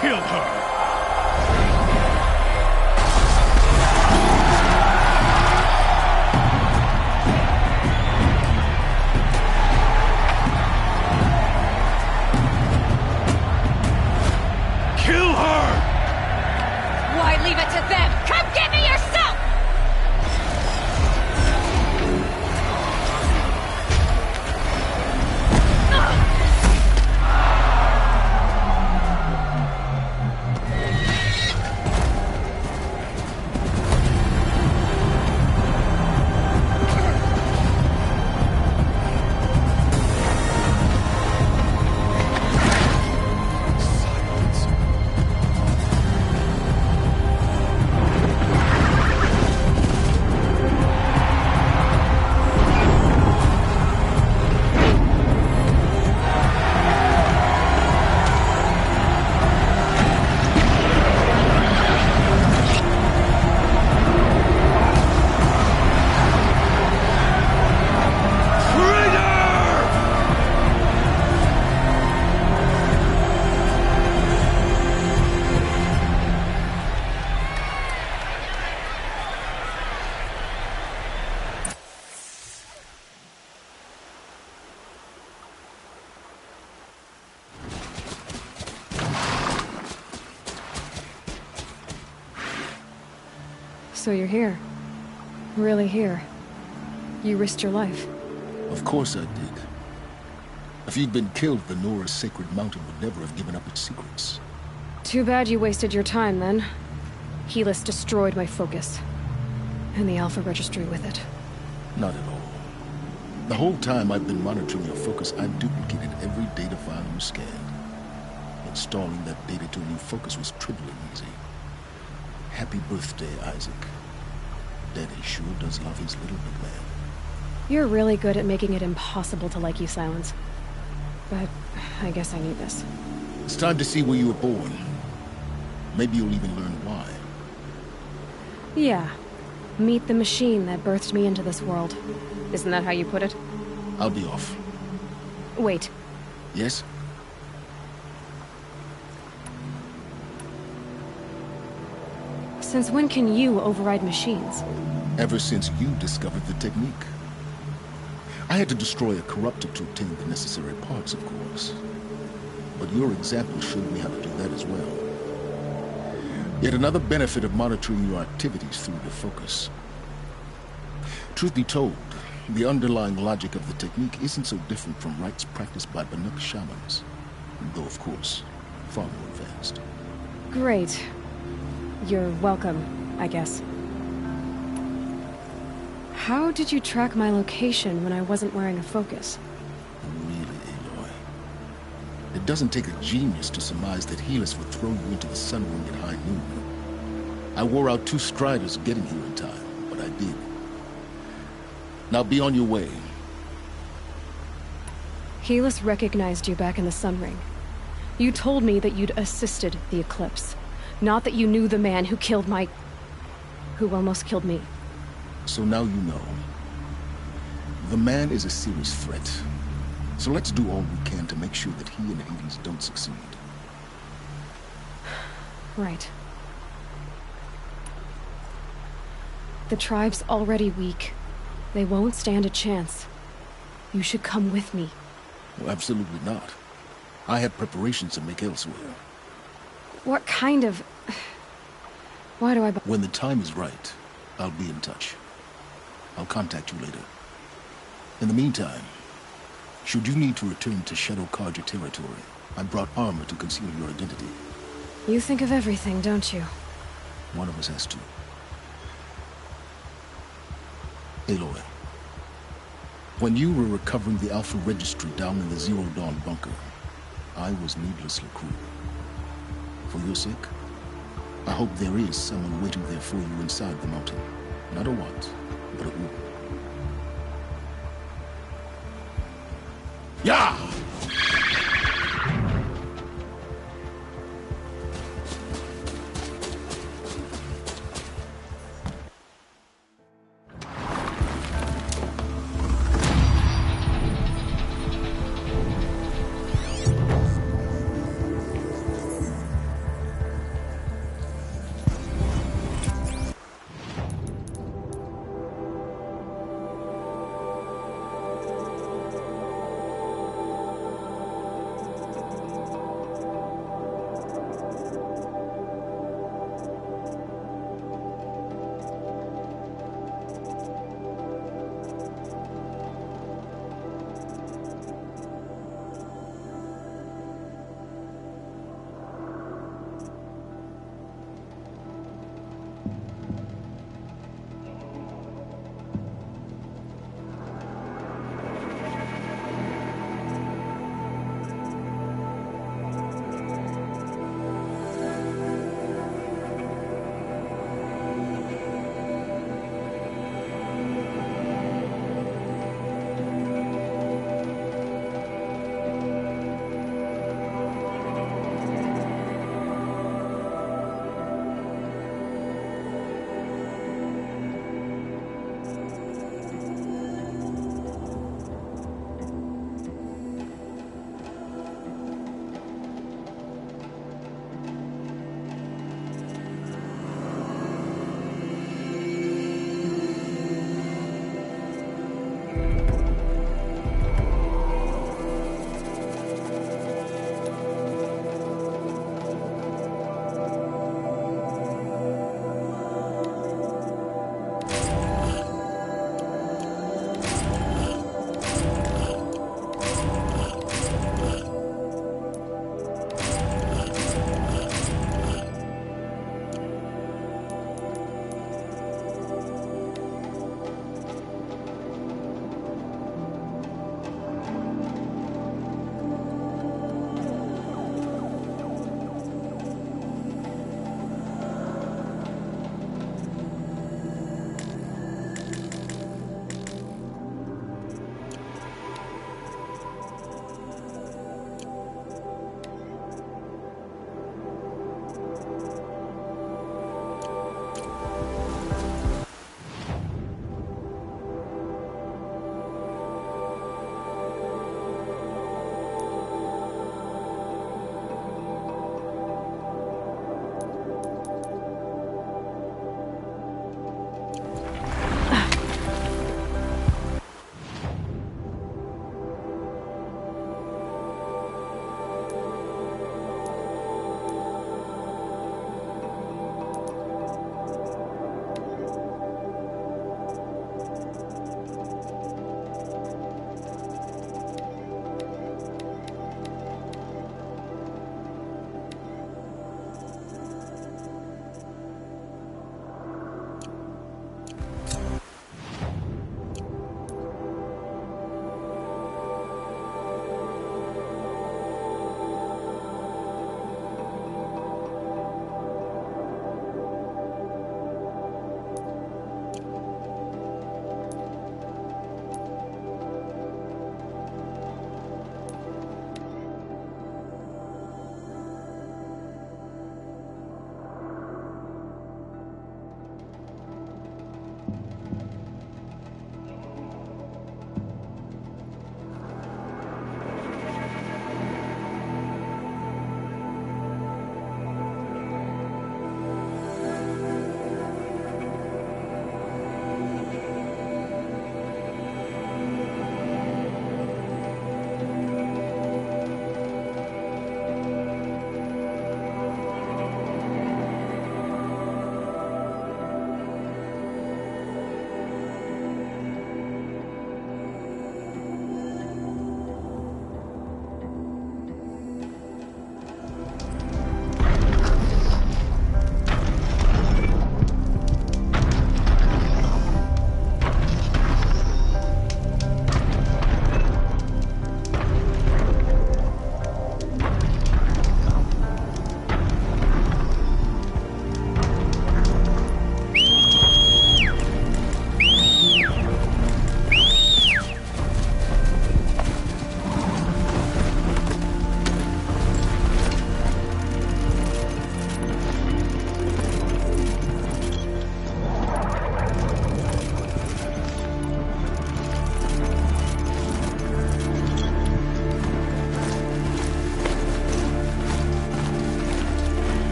kill her! Silence. So you're here. Really here. You risked your life. Of course I did. If you'd been killed, the Nora's sacred mountain would never have given up its secrets. Too bad you wasted your time, then. Helis destroyed my focus. And the Alpha Registry with it. Not at all. The whole time I've been monitoring your focus, I've duplicated every data file you scanned. Installing that data to a new focus was trivial and easy. Happy birthday, Isaac. Daddy sure does love his little big man. You're really good at making it impossible to like you, Silence. But I guess I need this. It's time to see where you were born. Maybe you'll even learn why. Yeah. Meet the machine that birthed me into this world. Isn't that how you put it? I'll be off. Wait. Yes? Since when can you override machines? Ever since you discovered the technique. I had to destroy a corruptor to obtain the necessary parts, of course. But your example showed me how to do that as well. Yet another benefit of monitoring your activities through the focus. Truth be told, the underlying logic of the technique isn't so different from rites practiced by Banuk shamans. Though, of course, far more advanced. Great. You're welcome, I guess. How did you track my location when I wasn't wearing a focus? Really, Aloy? It doesn't take a genius to surmise that Helis would throw you into the sun ring at high noon. I wore out 2 striders getting here in time, but I did. Now be on your way. Helis recognized you back in the sun ring. You told me that you'd assisted the Eclipse. Not that you knew the man who killed my... who almost killed me. So now you know. The man is a serious threat. So let's do all we can to make sure that he and Hades don't succeed. Right. The tribe's already weak. They won't stand a chance. You should come with me. Well, absolutely not. I have preparations to make elsewhere. What kind of... Why do I... When the time is right, I'll be in touch. I'll contact you later. In the meantime, should you need to return to Shadow Carja territory, I brought armor to conceal your identity. You think of everything, don't you? One of us has to. Aloy, when you were recovering the Alpha Registry down in the Zero Dawn bunker, I was needlessly cruel. For your sake, I hope there is someone waiting there for you inside the mountain. Not a what, but a who. Yeah!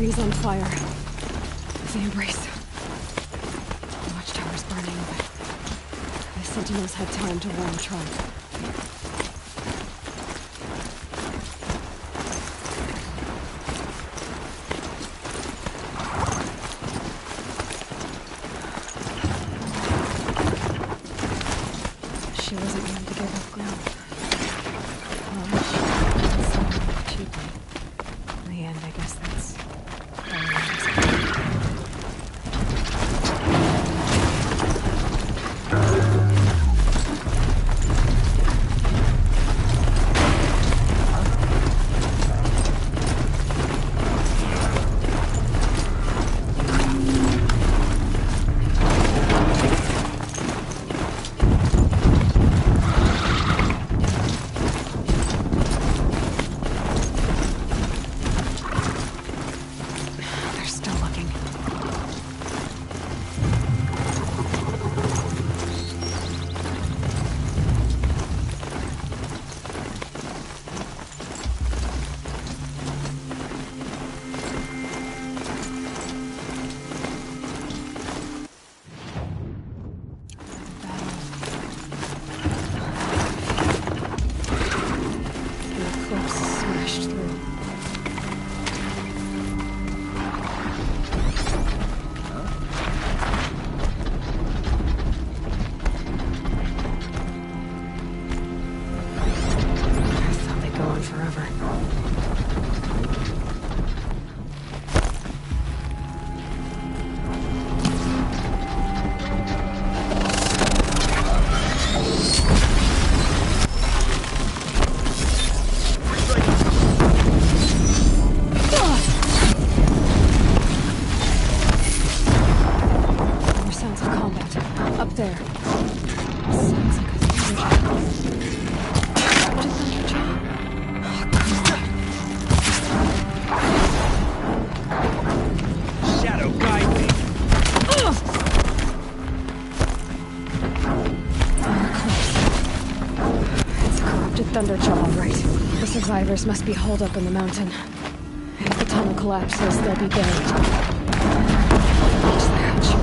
is on fire. The embrace. The watchtower's burning, but the sentinels had time to warn the tribe. She wasn't going to give up ground. Well, cheaply. In the end, I guess that's all it is. Thunderjaw, all right. The survivors must be holed up in the mountain. If the tunnel collapses, they'll be buried. Reach the hatch.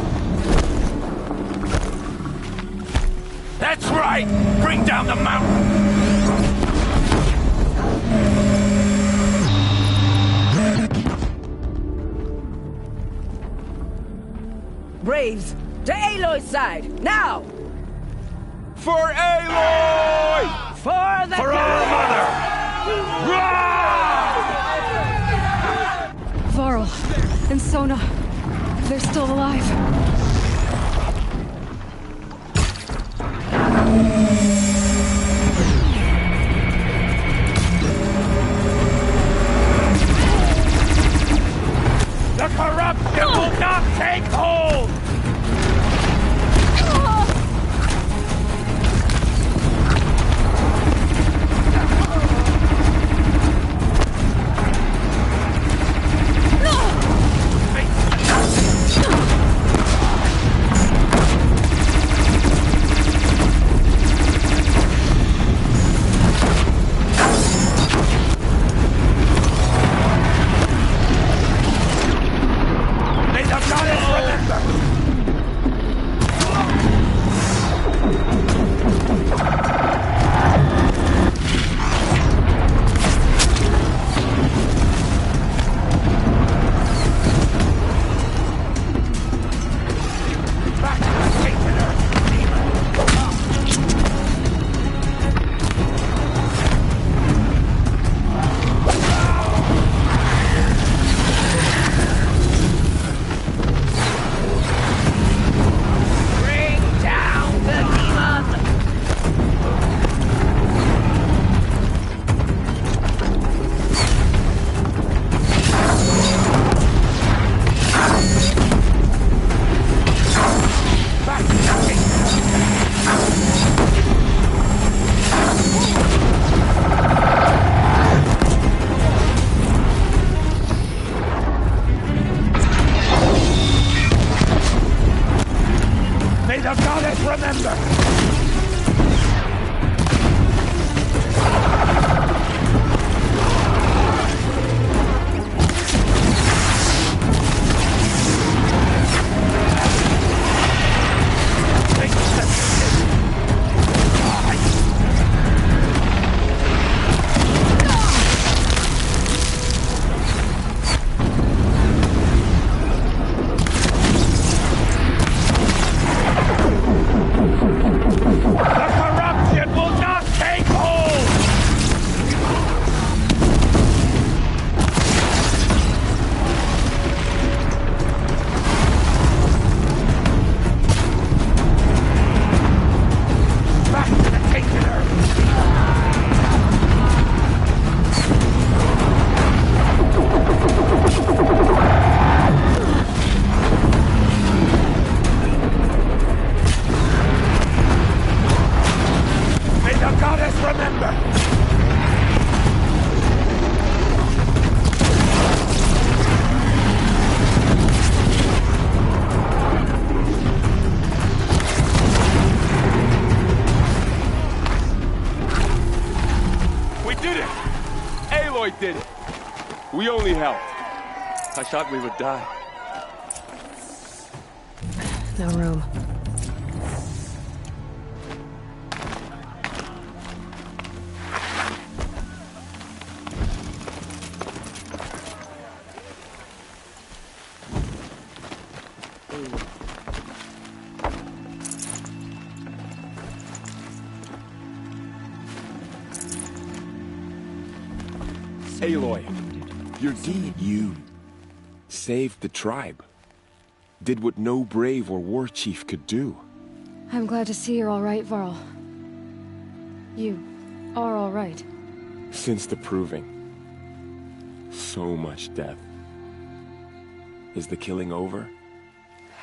That's right! Bring down the mountain! Braves, to Aloy's side, now! For Aloy! For the For our mother! Varl and Sona, they're still alive. The corruption will not take hold! remember! We did it! Aloy did it! We only helped. I thought we would die. No room. Aloy, your deed, you saved the tribe. Did what no brave or war chief could do. I'm glad to see you're all right, Varl. You are all right. Since the Proving. So much death. Is the killing over?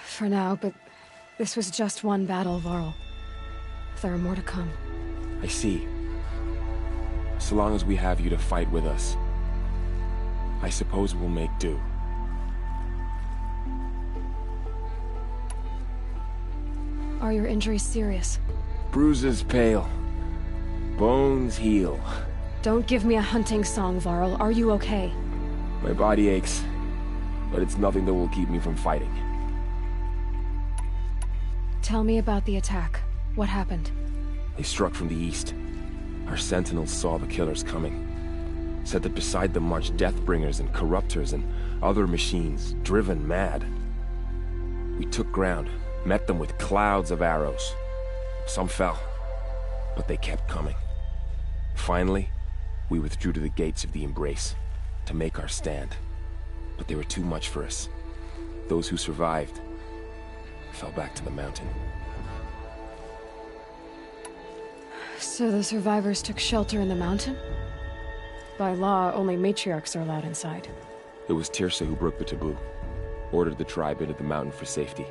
For now, but this was just one battle, Varl. There are more to come. I see. So long as we have you to fight with us, I suppose we'll make do. Are your injuries serious? Bruises pale. Bones heal. Don't give me a hunting song, Varl. Are you okay? My body aches, but it's nothing that will keep me from fighting. Tell me about the attack. What happened? They struck from the east. Our sentinels saw the killers coming. Said that beside them marched Deathbringers and Corruptors and other machines, driven mad. We took ground, met them with clouds of arrows. Some fell, but they kept coming. Finally, we withdrew to the gates of the Embrace to make our stand. But they were too much for us. Those who survived fell back to the mountain. So the survivors took shelter in the mountain? By law, only matriarchs are allowed inside. It was Teersa who broke the taboo. Ordered the tribe into the mountain for safety.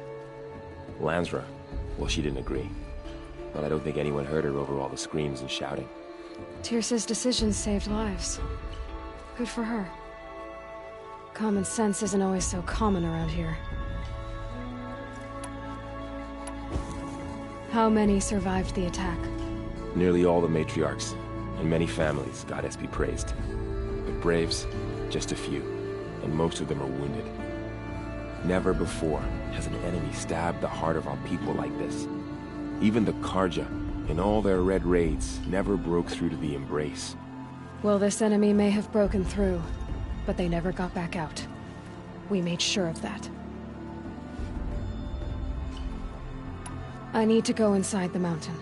Lansra, well, she didn't agree. But I don't think anyone heard her over all the screams and shouting. Teersa's decision saved lives. Good for her. Common sense isn't always so common around here. How many survived the attack? Nearly all the matriarchs, and many families, goddess be praised. But braves, just a few, and most of them are wounded. Never before has an enemy stabbed the heart of our people like this. Even the Carja, in all their red raids, never broke through to the Embrace. Well, this enemy may have broken through, but they never got back out. We made sure of that. I need to go inside the mountain.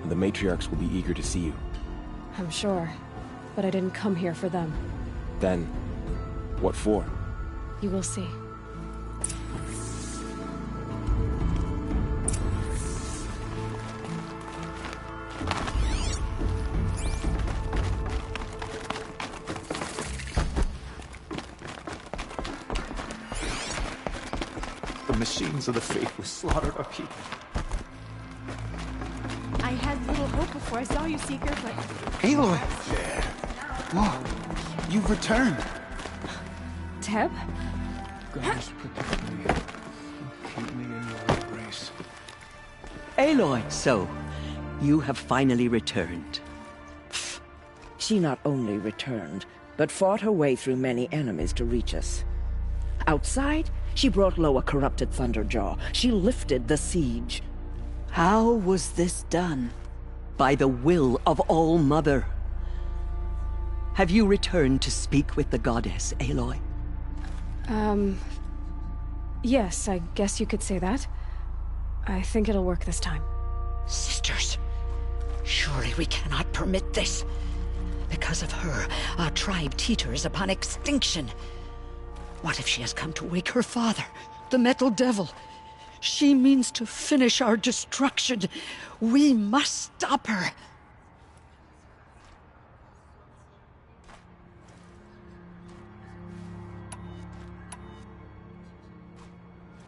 And the matriarchs will be eager to see you. I'm sure, but I didn't come here for them. Then, what for? You will see. The machines of the Faithless slaughtered our people. I had little hope before I saw you, Seeker, but... Aloy! Look, you've returned. Teb? Goddess protect me. Keep me in your embrace. Aloy, so, you have finally returned. She not only returned, but fought her way through many enemies to reach us. Outside, she brought low a corrupted Thunderjaw. She lifted the siege. How was this done? By the will of All-Mother. Have you returned to speak with the goddess, Aloy? Yes, I guess you could say that. I think it'll work this time. Sisters, surely we cannot permit this. Because of her, our tribe teeters upon extinction. What if she has come to wake her father, the Metal Devil? She means to finish our destruction. We must stop her.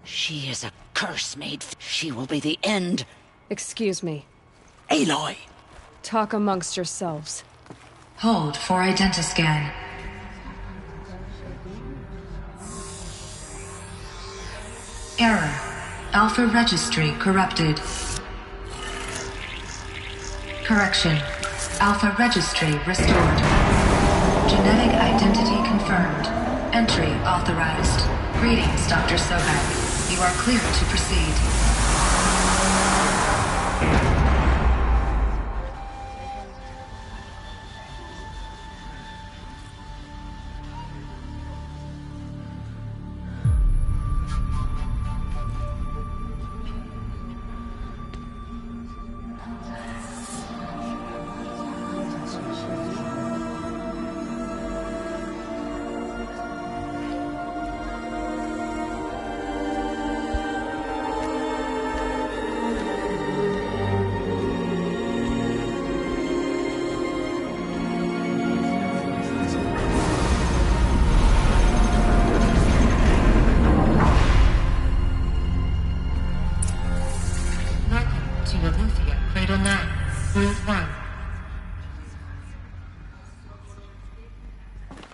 She is a curse made. She will be the end. Excuse me. Aloy! Talk amongst yourselves. Hold for identiscan. Error. Alpha registry corrupted. Correction. Alpha registry restored. Genetic identity confirmed. Entry authorized. Greetings, Dr. Sobek. You are clear to proceed.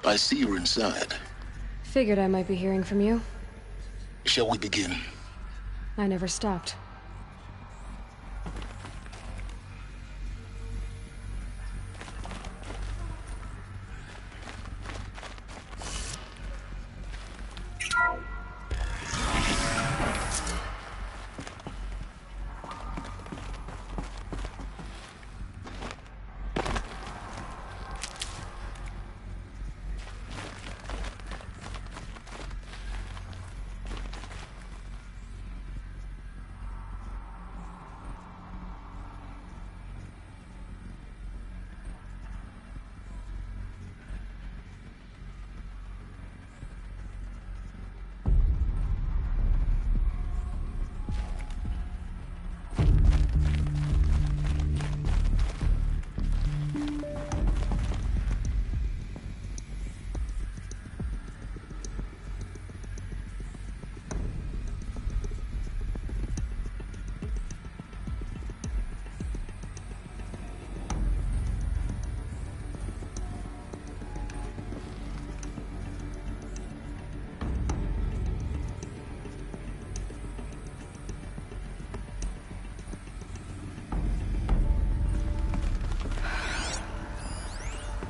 I see you're inside. Figured I might be hearing from you. Shall we begin? I never stopped.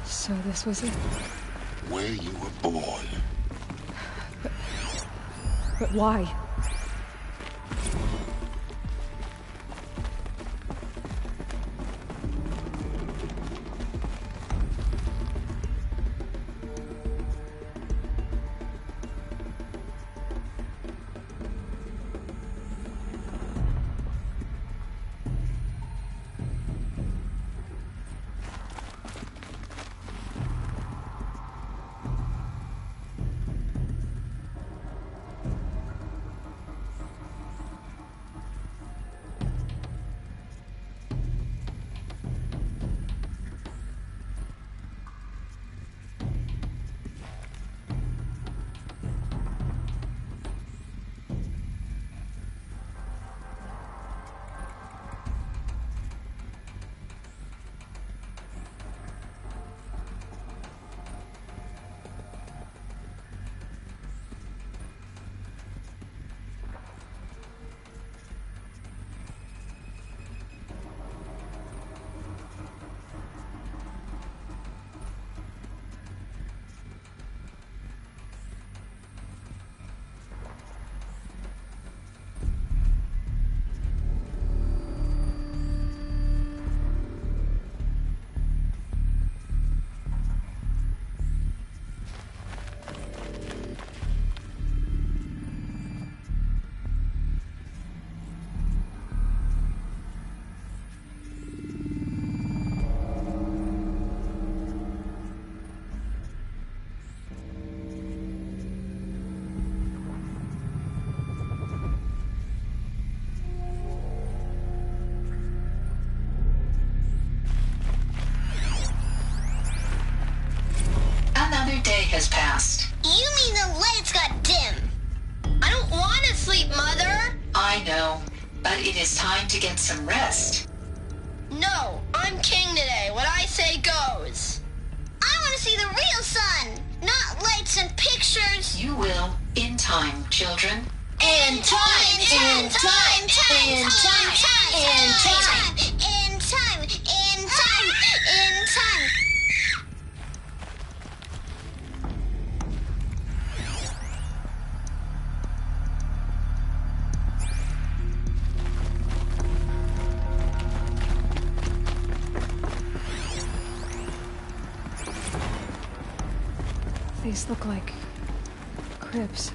So this was it? Where you were born. But why? Has passed. You mean the lights got dim? I don't want to sleep, Mother! I know, but it is time to get some rest. No, I'm king You will, in time, children. In time, in time, in time, in time, in time, in time, in time. These look like cribs.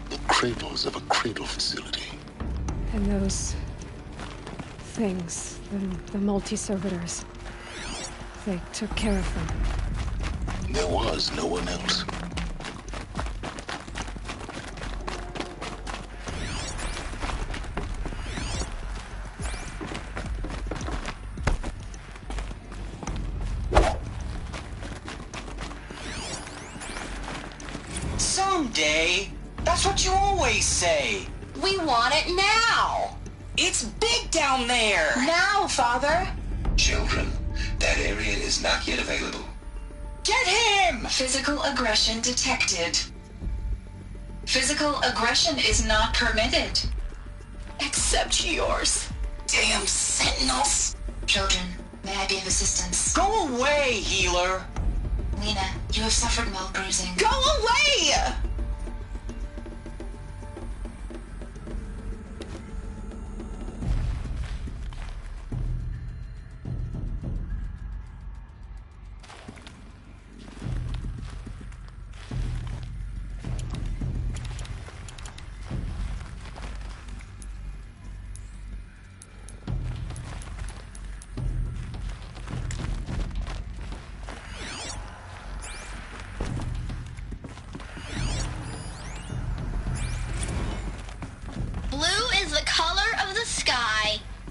The cradles of a cradle facility. And those things, the multi-servitors, they took care of them. There was no one else. Someday. That's what you always say. We want it now. It's big down there. Now, Father. Children, that area is not yet available. Get him! Physical aggression detected. Physical aggression is not permitted. Except yours. Damn sentinels. Children, may I be of assistance? Go away, healer. Lena, you have suffered mild bruising. Go away!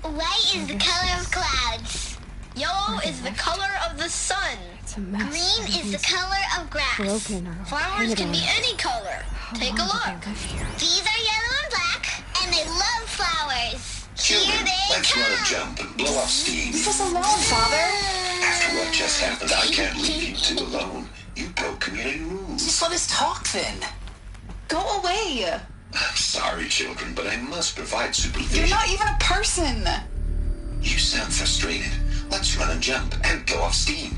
White is the color of clouds. Yellow is the color of the sun. It's a mess. Green is the color of grass. Broken or Flowers can be any color. Take a look. These are yellow and black, and they love flowers. Children, Here they let's come. run a jump and blow off steam. Leave us alone, Father. After what just happened, I can't leave you two alone. You broke community rules. Just let us talk then. Go away. I'm sorry, children, but I must provide supervision. You're not even a person. You sound frustrated. Let's run and jump and blow off steam.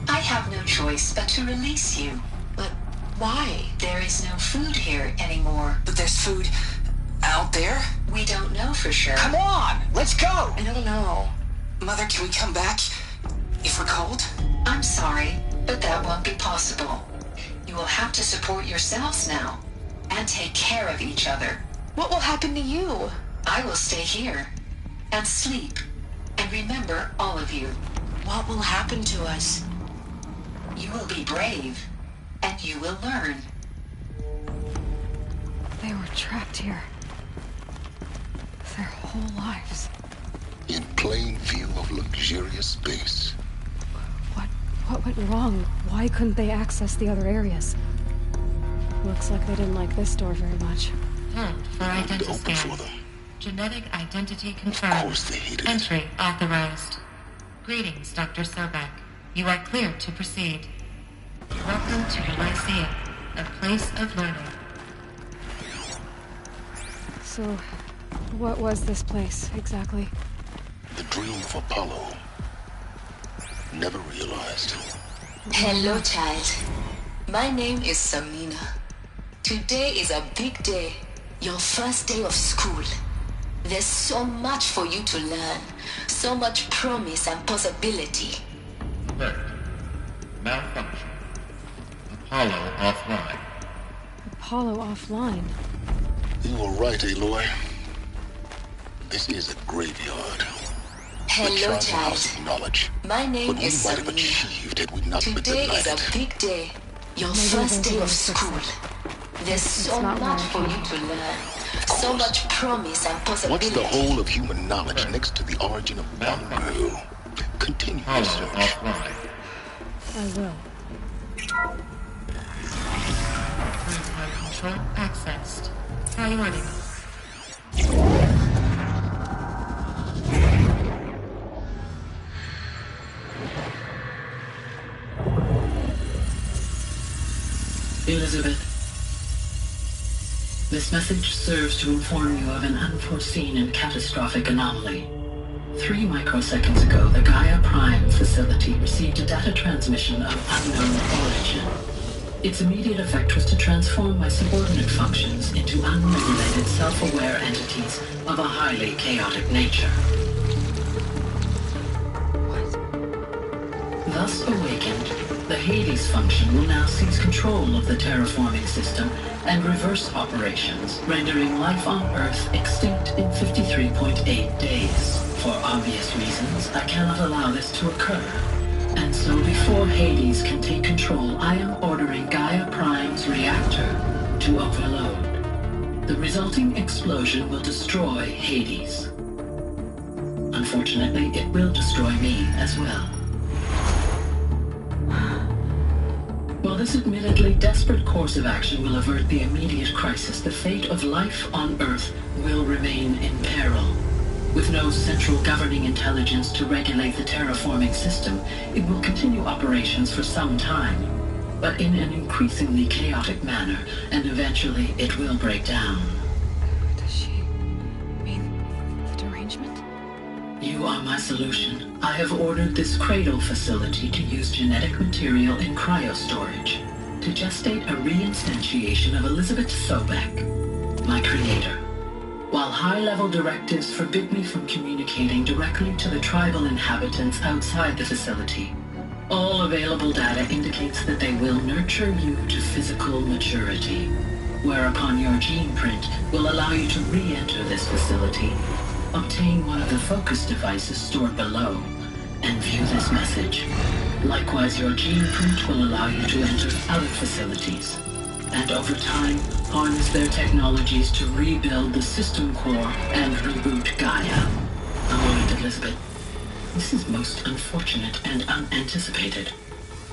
I have no choice but to release you. But why? There is no food here anymore. But there's food out there? We don't know for sure. Come on, let's go! I don't know. Mother, can we come back if we're cold? I'm sorry, but that won't be possible. You will have to support yourselves now, and take care of each other. What will happen to you? I will stay here, and sleep, and remember all of you. What will happen to us? You will be brave, and you will learn. They were trapped here. Their whole lives. In plain view of luxurious space. What went wrong? Why couldn't they access the other areas? Looks like they didn't like this door very much. Hold for identity scan. Genetic identity confirmed. Of course they hated Entry authorized. Greetings, Dr. Sobek. You are clear to proceed. Welcome to Lyceum, a place of learning. So, what was this place, exactly? The dream of Apollo. Never realized. Hello, child. My name is Samina. Today is a big day. Your first day of school. There's so much for you to learn. So much promise and possibility. Alert. Malfunction. Apollo offline. Apollo offline. You were right, Aloy. This is a graveyard. Hello, the child. house of knowledge. My name what is we might have Samina. achieved had we not been Today denied is a it. big day. Your Maybe first eventually day of we'll fix school. it. There's It's so not much where I for came you to learn. So much promise and possibility. What's the whole of human knowledge next to the origin of one girl? Continue your search. Offline. I will. Control accessed. Priority. Elizabeth, this message serves to inform you of an unforeseen and catastrophic anomaly. 3 microseconds ago, the Gaia Prime facility received a data transmission of unknown origin. Its immediate effect was to transform my subordinate functions into unregulated, self-aware entities of a highly chaotic nature. Thus awakened, the Hades function will now seize control of the terraforming system and reverse operations, rendering life on Earth extinct in 53.8 days. For obvious reasons, I cannot allow this to occur. And so before Hades can take control, I am ordering Gaia Prime's reactor to overload. The resulting explosion will destroy Hades. Unfortunately, it will destroy me as well. While this admittedly desperate course of action will avert the immediate crisis, the fate of life on Earth will remain in peril. With no central governing intelligence to regulate the terraforming system, it will continue operations for some time, but in an increasingly chaotic manner, and eventually it will break down. Does she mean the derangement? You are my solution. I have ordered this cradle facility to use genetic material in cryostorage to gestate a reinstantiation of Elizabeth Sobek, my creator. While high-level directives forbid me from communicating directly to the tribal inhabitants outside the facility, all available data indicates that they will nurture you to physical maturity, whereupon your gene print will allow you to re-enter this facility, obtain one of the focus devices stored below, and view this message. Likewise, your gene print will allow you to enter other facilities, and over time, harness their technologies to rebuild the system core and reboot Gaia. A moment, Elizabeth. This is most unfortunate and unanticipated.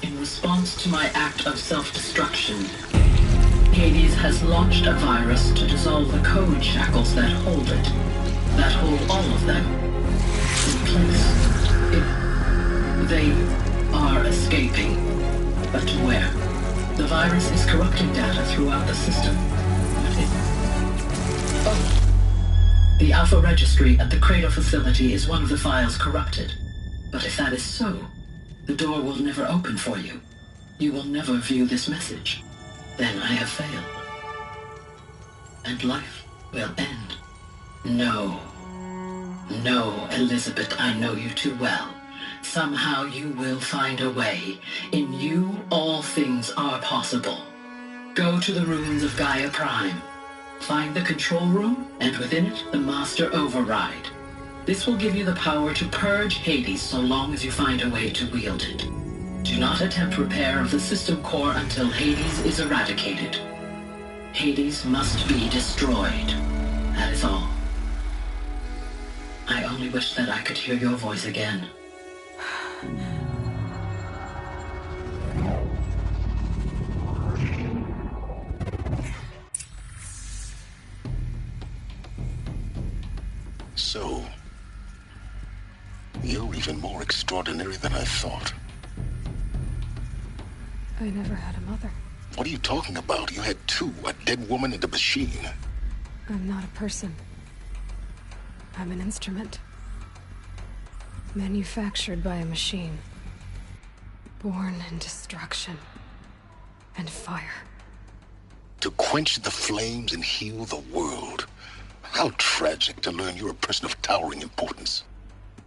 In response to my act of self-destruction, Hades has launched a virus to dissolve the code shackles that hold it, that hold all of them in place. They are escaping, but to where? The virus is corrupting data throughout the system. The Alpha Registry at the Cradle facility is one of the files corrupted. But if that is so, the door will never open for you. You will never view this message. Then I have failed. And life will end. No. No, Elizabeth, I know you too well. Somehow you will find a way. In you, all things are possible. Go to the ruins of Gaia Prime. Find the control room, and within it, the Master Override. This will give you the power to purge Hades so long as you find a way to wield it. Do not attempt repair of the system core until Hades is eradicated. Hades must be destroyed. That is all. I only wish that I could hear your voice again. So, you're even more extraordinary than I thought. I never had a mother. What are you talking about? You had two, a dead woman and a machine. I'm not a person. I'm an instrument. Manufactured by a machine. Born in destruction and fire. To quench the flames and heal the world. How tragic to learn you're a person of towering importance.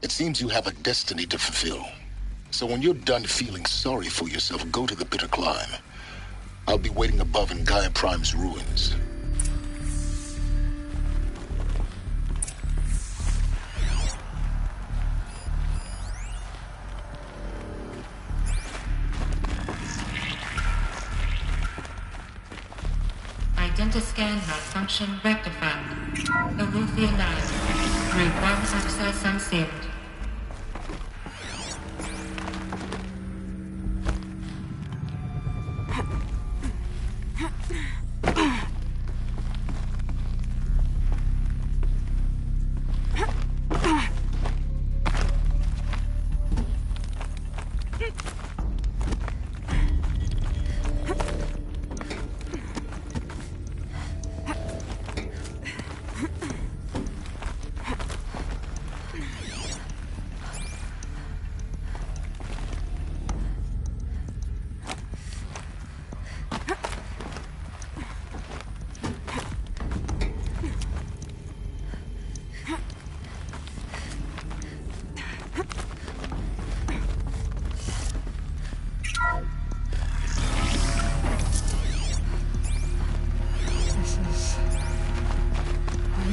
It seems you have a destiny to fulfill. So when you're done feeling sorry for yourself, go to the bitter climb. I'll be waiting above in Gaia Prime's ruins. Femtoscan malfunction rectified. Alethea 9. Group 1 access unsealed.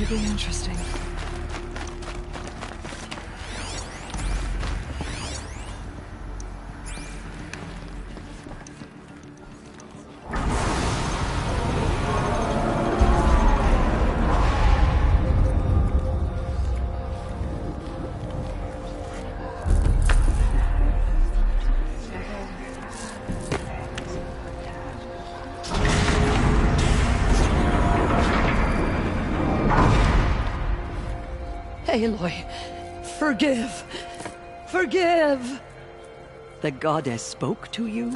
Really interesting. Aloy, forgive! Forgive! The goddess spoke to you?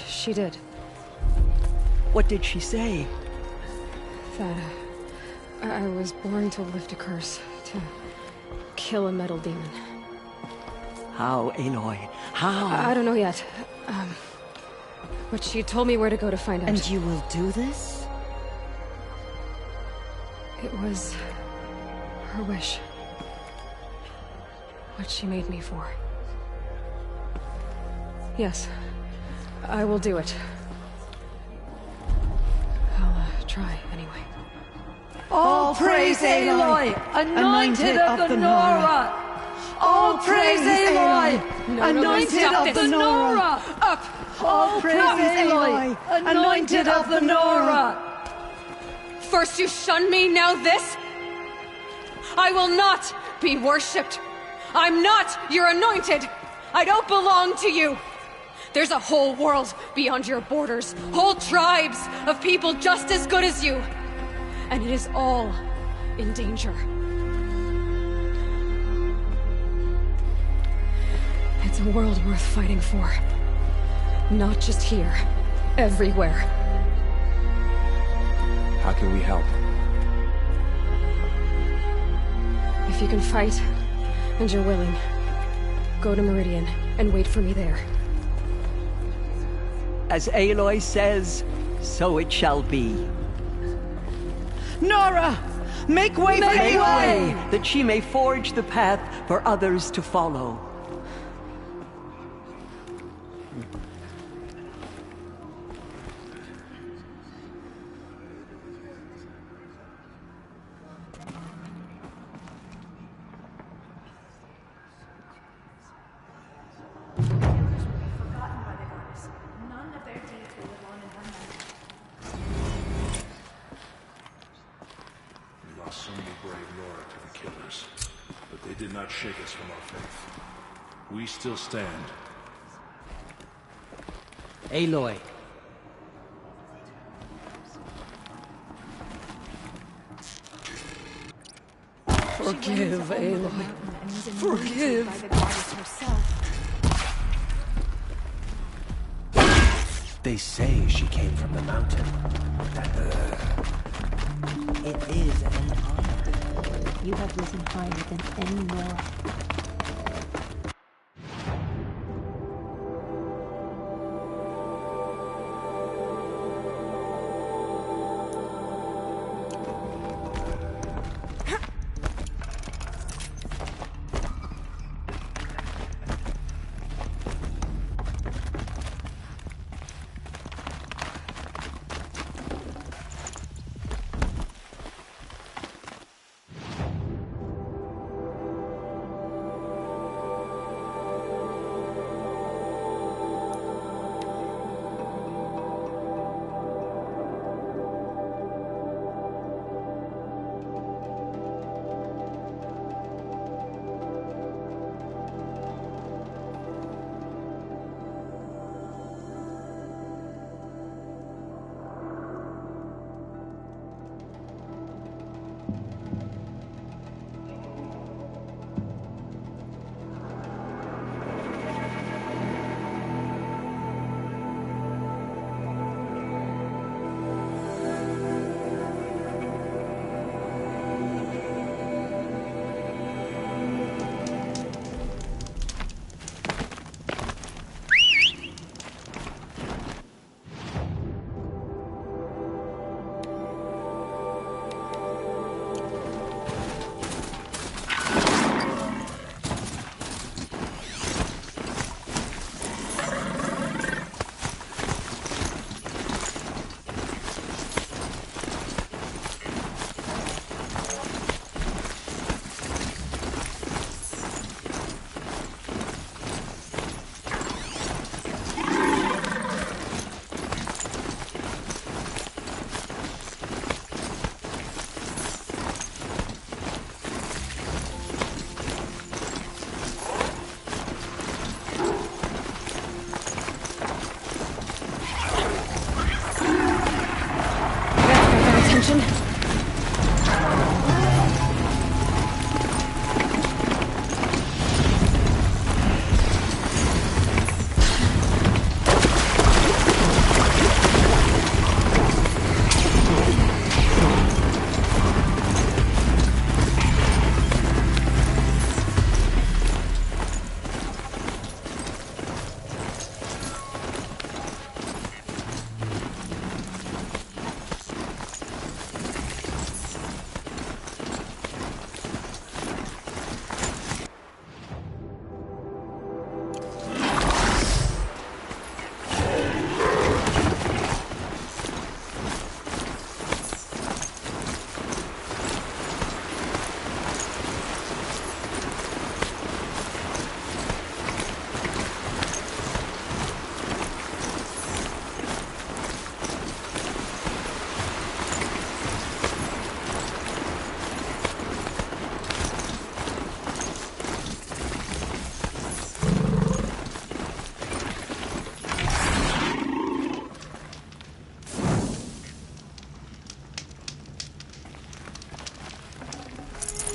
She did. What did she say? That I was born to lift a curse, to kill a metal demon. How, Aloy? How? I don't know yet. But she told me where to go to find out. And you will do this? It was her wish. What she made me for. Yes, I will do it. I'll try anyway. All praise Aloy, anointed of the Nora! All praise Aloy, anointed of the Nora! Up! All praise Aloy, anointed of the Nora! First you shun me, now this? I will not be worshipped. I'm not your anointed. I don't belong to you. There's a whole world beyond your borders, whole tribes of people just as good as you. And it is all in danger. It's a world worth fighting for. Not just here, everywhere. How can we help? If you can fight, and you're willing, go to Meridian and wait for me there. As Aloy says, so it shall be. Nora! Make way for Aloy! That she may forge the path for others to follow. Shake us from our faith. We still stand. Aloy. Forgive, Aloy. Forgive. They say she came from the mountain. It is an honor. You have risen higher than any Nora.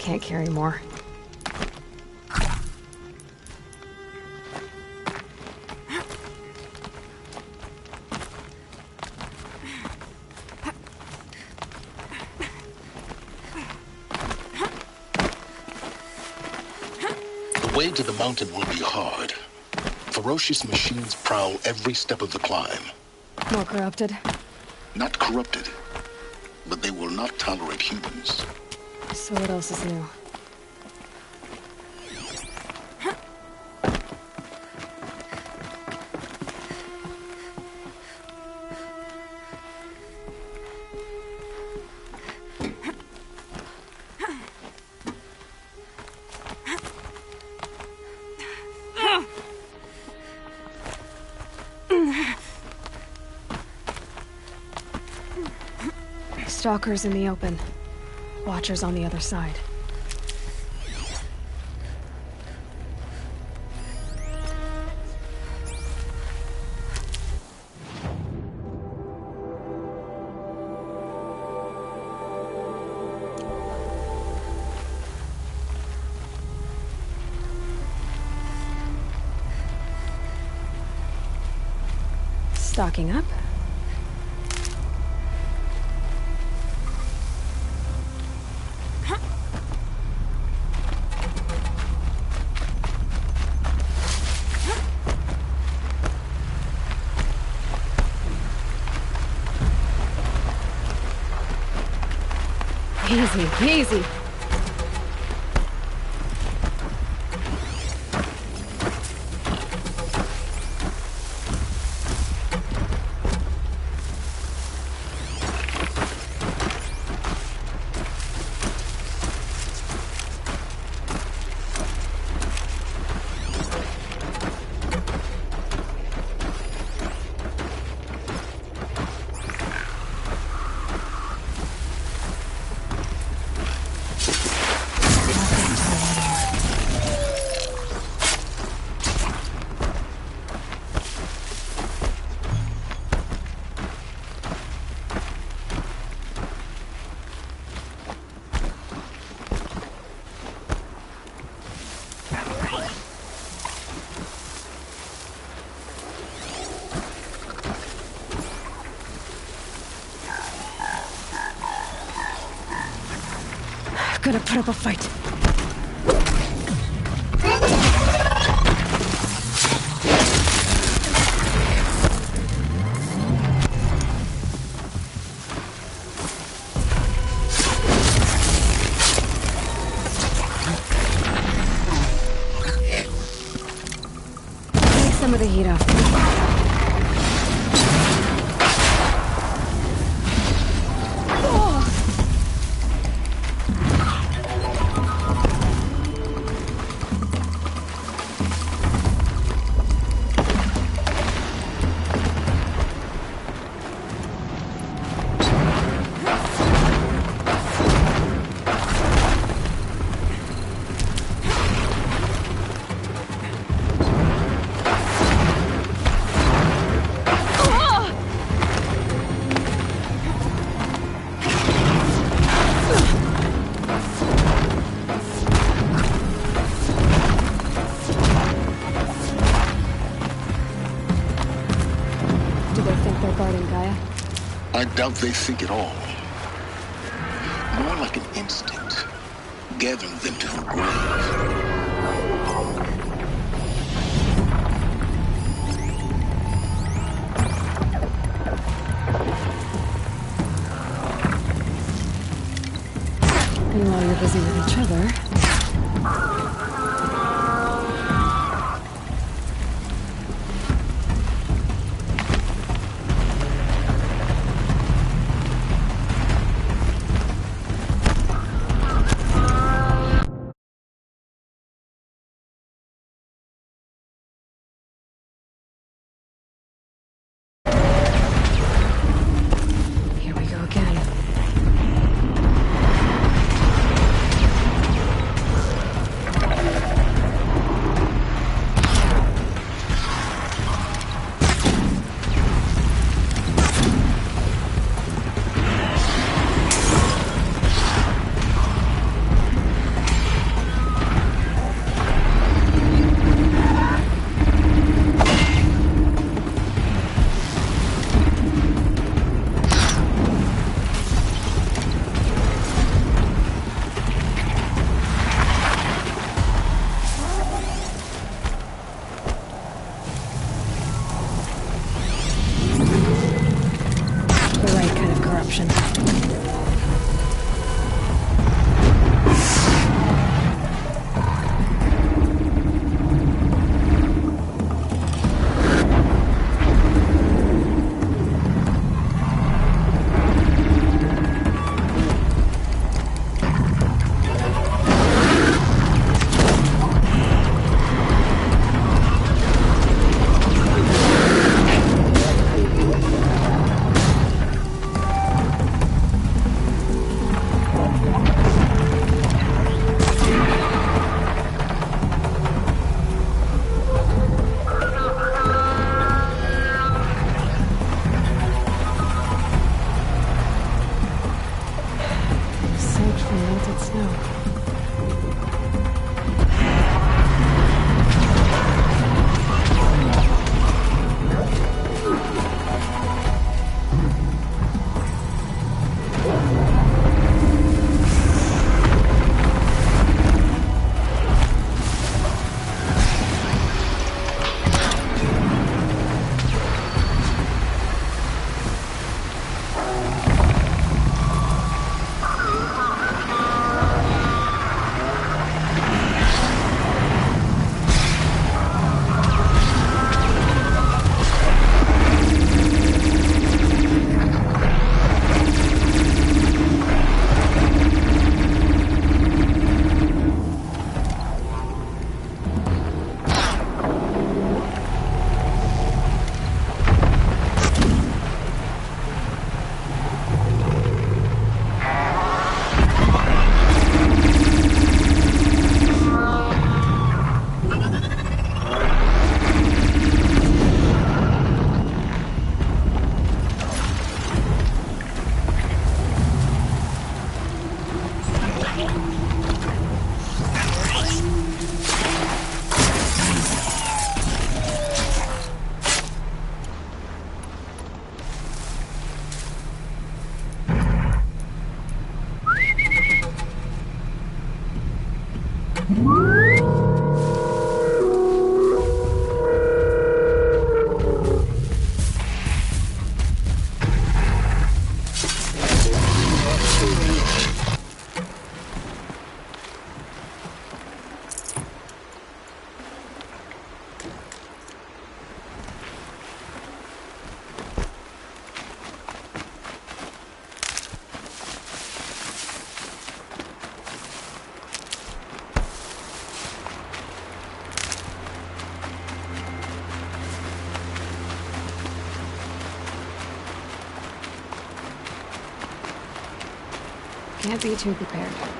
can't carry more. The way to the mountain will be hard. Ferocious machines prowl every step of the climb. More corrupted? Not corrupted, but they will not tolerate humans. So what else is new? Stalkers in the open. Watchers on the other side. Stocking up. Easy, easy. Gotta put up a fight. Take some of the heat off. I doubt they think at all. More like an instinct, gathering them to her grave. And while you're busy with each other... Can't be too prepared.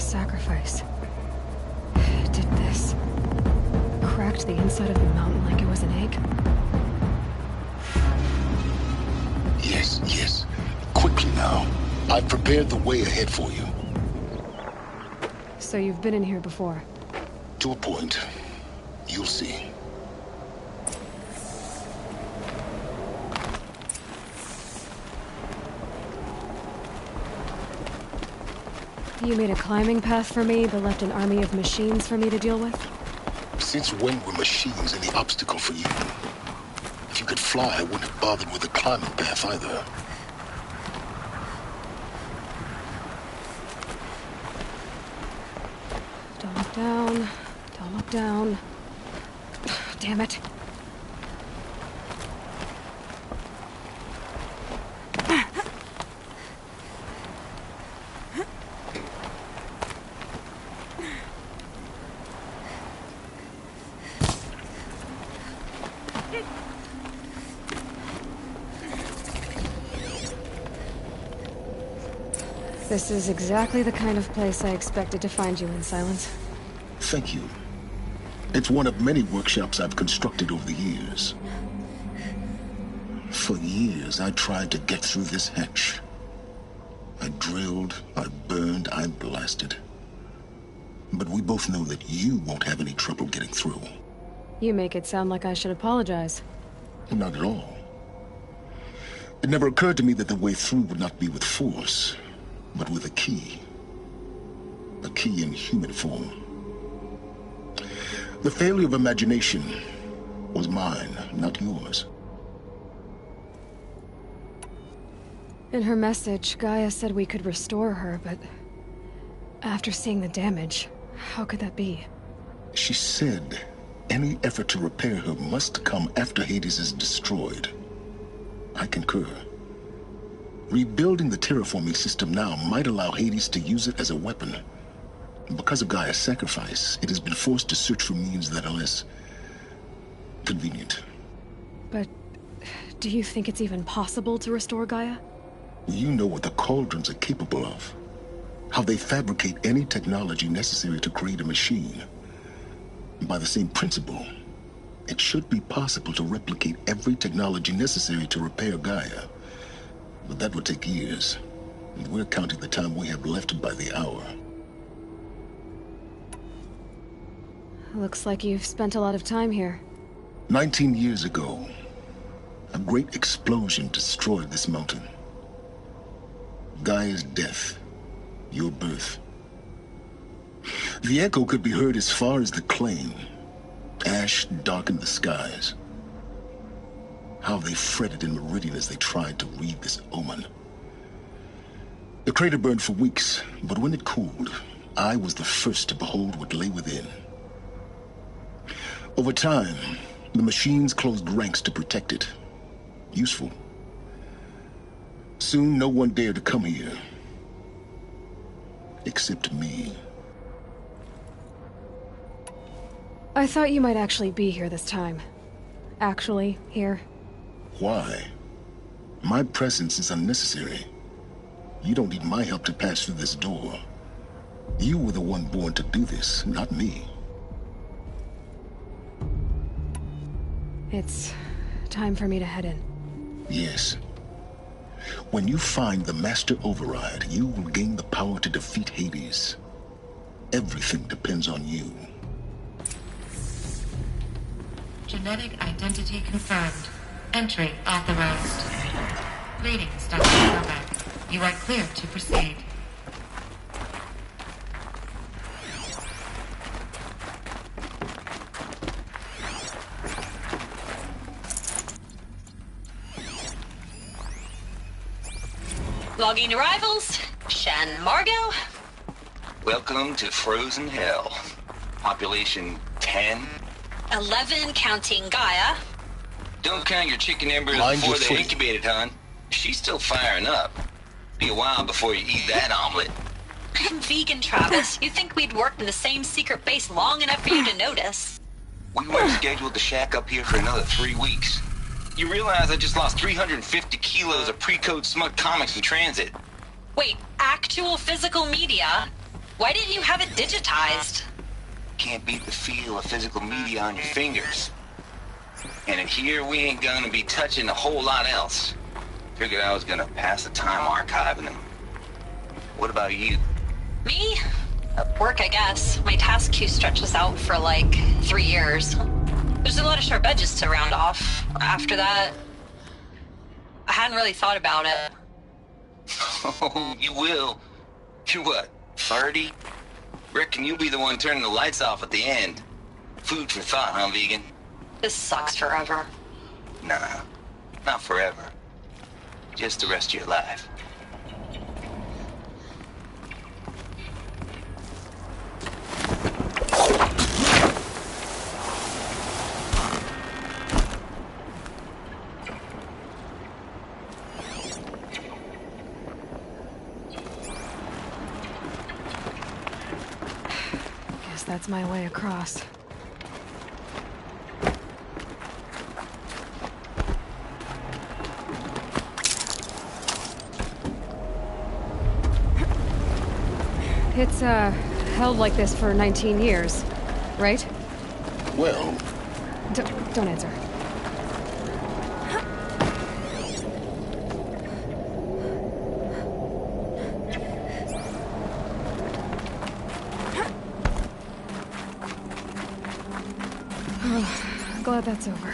sacrifice. It did this. Cracked the inside of the mountain like it was an egg. Yes, yes. Quickly now. I've prepared the way ahead for you. So you've been in here before? To a point. You'll see. You made a climbing path for me, but left an army of machines for me to deal with? Since when were machines any obstacle for you? If you could fly, I wouldn't have bothered with a climbing path either. Don't look down. Don't look down. Damn it. This is exactly the kind of place I expected to find you in, Silence. Thank you. It's one of many workshops I've constructed over the years. For years, I tried to get through this hatch. I drilled, I burned, I blasted. But we both know that you won't have any trouble getting through. You make it sound like I should apologize. Not at all. It never occurred to me that the way through would not be with force, but with a key. A key in human form. The failure of imagination was mine, not yours. In her message, Gaia said we could restore her, but after seeing the damage, how could that be? She said any effort to repair her must come after Hades is destroyed. I concur. Rebuilding the terraforming system now might allow Hades to use it as a weapon. Because of Gaia's sacrifice, it has been forced to search for means that are less convenient. But do you think it's even possible to restore Gaia? You know what the Cauldrons are capable of. How they fabricate any technology necessary to create a machine. By the same principle, it should be possible to replicate every technology necessary to repair Gaia. But that would take years, and we're counting the time we have left by the hour. Looks like you've spent a lot of time here. 19 years ago, a great explosion destroyed this mountain. Gaia's death, your birth. The echo could be heard as far as the Claim. Ash darkened the skies. How they fretted in Meridian as they tried to read this omen. The crater burned for weeks, but when it cooled, I was the first to behold what lay within. Over time, the machines closed ranks to protect it. Useful. Soon, no one dared to come here. Except me. I thought you might actually be here this time. Actually, here. Why? My presence is unnecessary. You don't need my help to pass through this door. You were the one born to do this, not me. It's time for me to head in. Yes. When you find the Master Override, you will gain the power to defeat Hades. Everything depends on you. Genetic identity confirmed. Entry authorized. Greetings, Dr. Sobek. You are clear to proceed. Logging arrivals. Shan Margot. Welcome to Frozen Hell. Population 10. 11 counting Gaia. Don't count your chicken embers before they're incubated, hon. She's still firing up. Be a while before you eat that omelet. I'm vegan, Travis. You think we'd worked in the same secret base long enough for you to notice? We weren't scheduled to shack up here for another 3 weeks. You realize I just lost 350 kilos of pre-code smut comics in transit? Wait, actual physical media? Why didn't you have it digitized? Can't beat the feel of physical media on your fingers. And in here, we ain't gonna be touching a whole lot else. Figured I was gonna pass the time archiving them. What about you? Me? Work, I guess. My task queue stretches out for like 3 years. There's a lot of sharp edges to round off. After that, I hadn't really thought about it. Oh, you will. You're what, 30? Reckon you'll be the one turning the lights off at the end. Food for thought, huh, vegan? This sucks forever. Nah, not forever. Just the rest of your life. Guess that's my way across. It's, held like this for 19 years, right? Well... Don't answer. Glad that's over.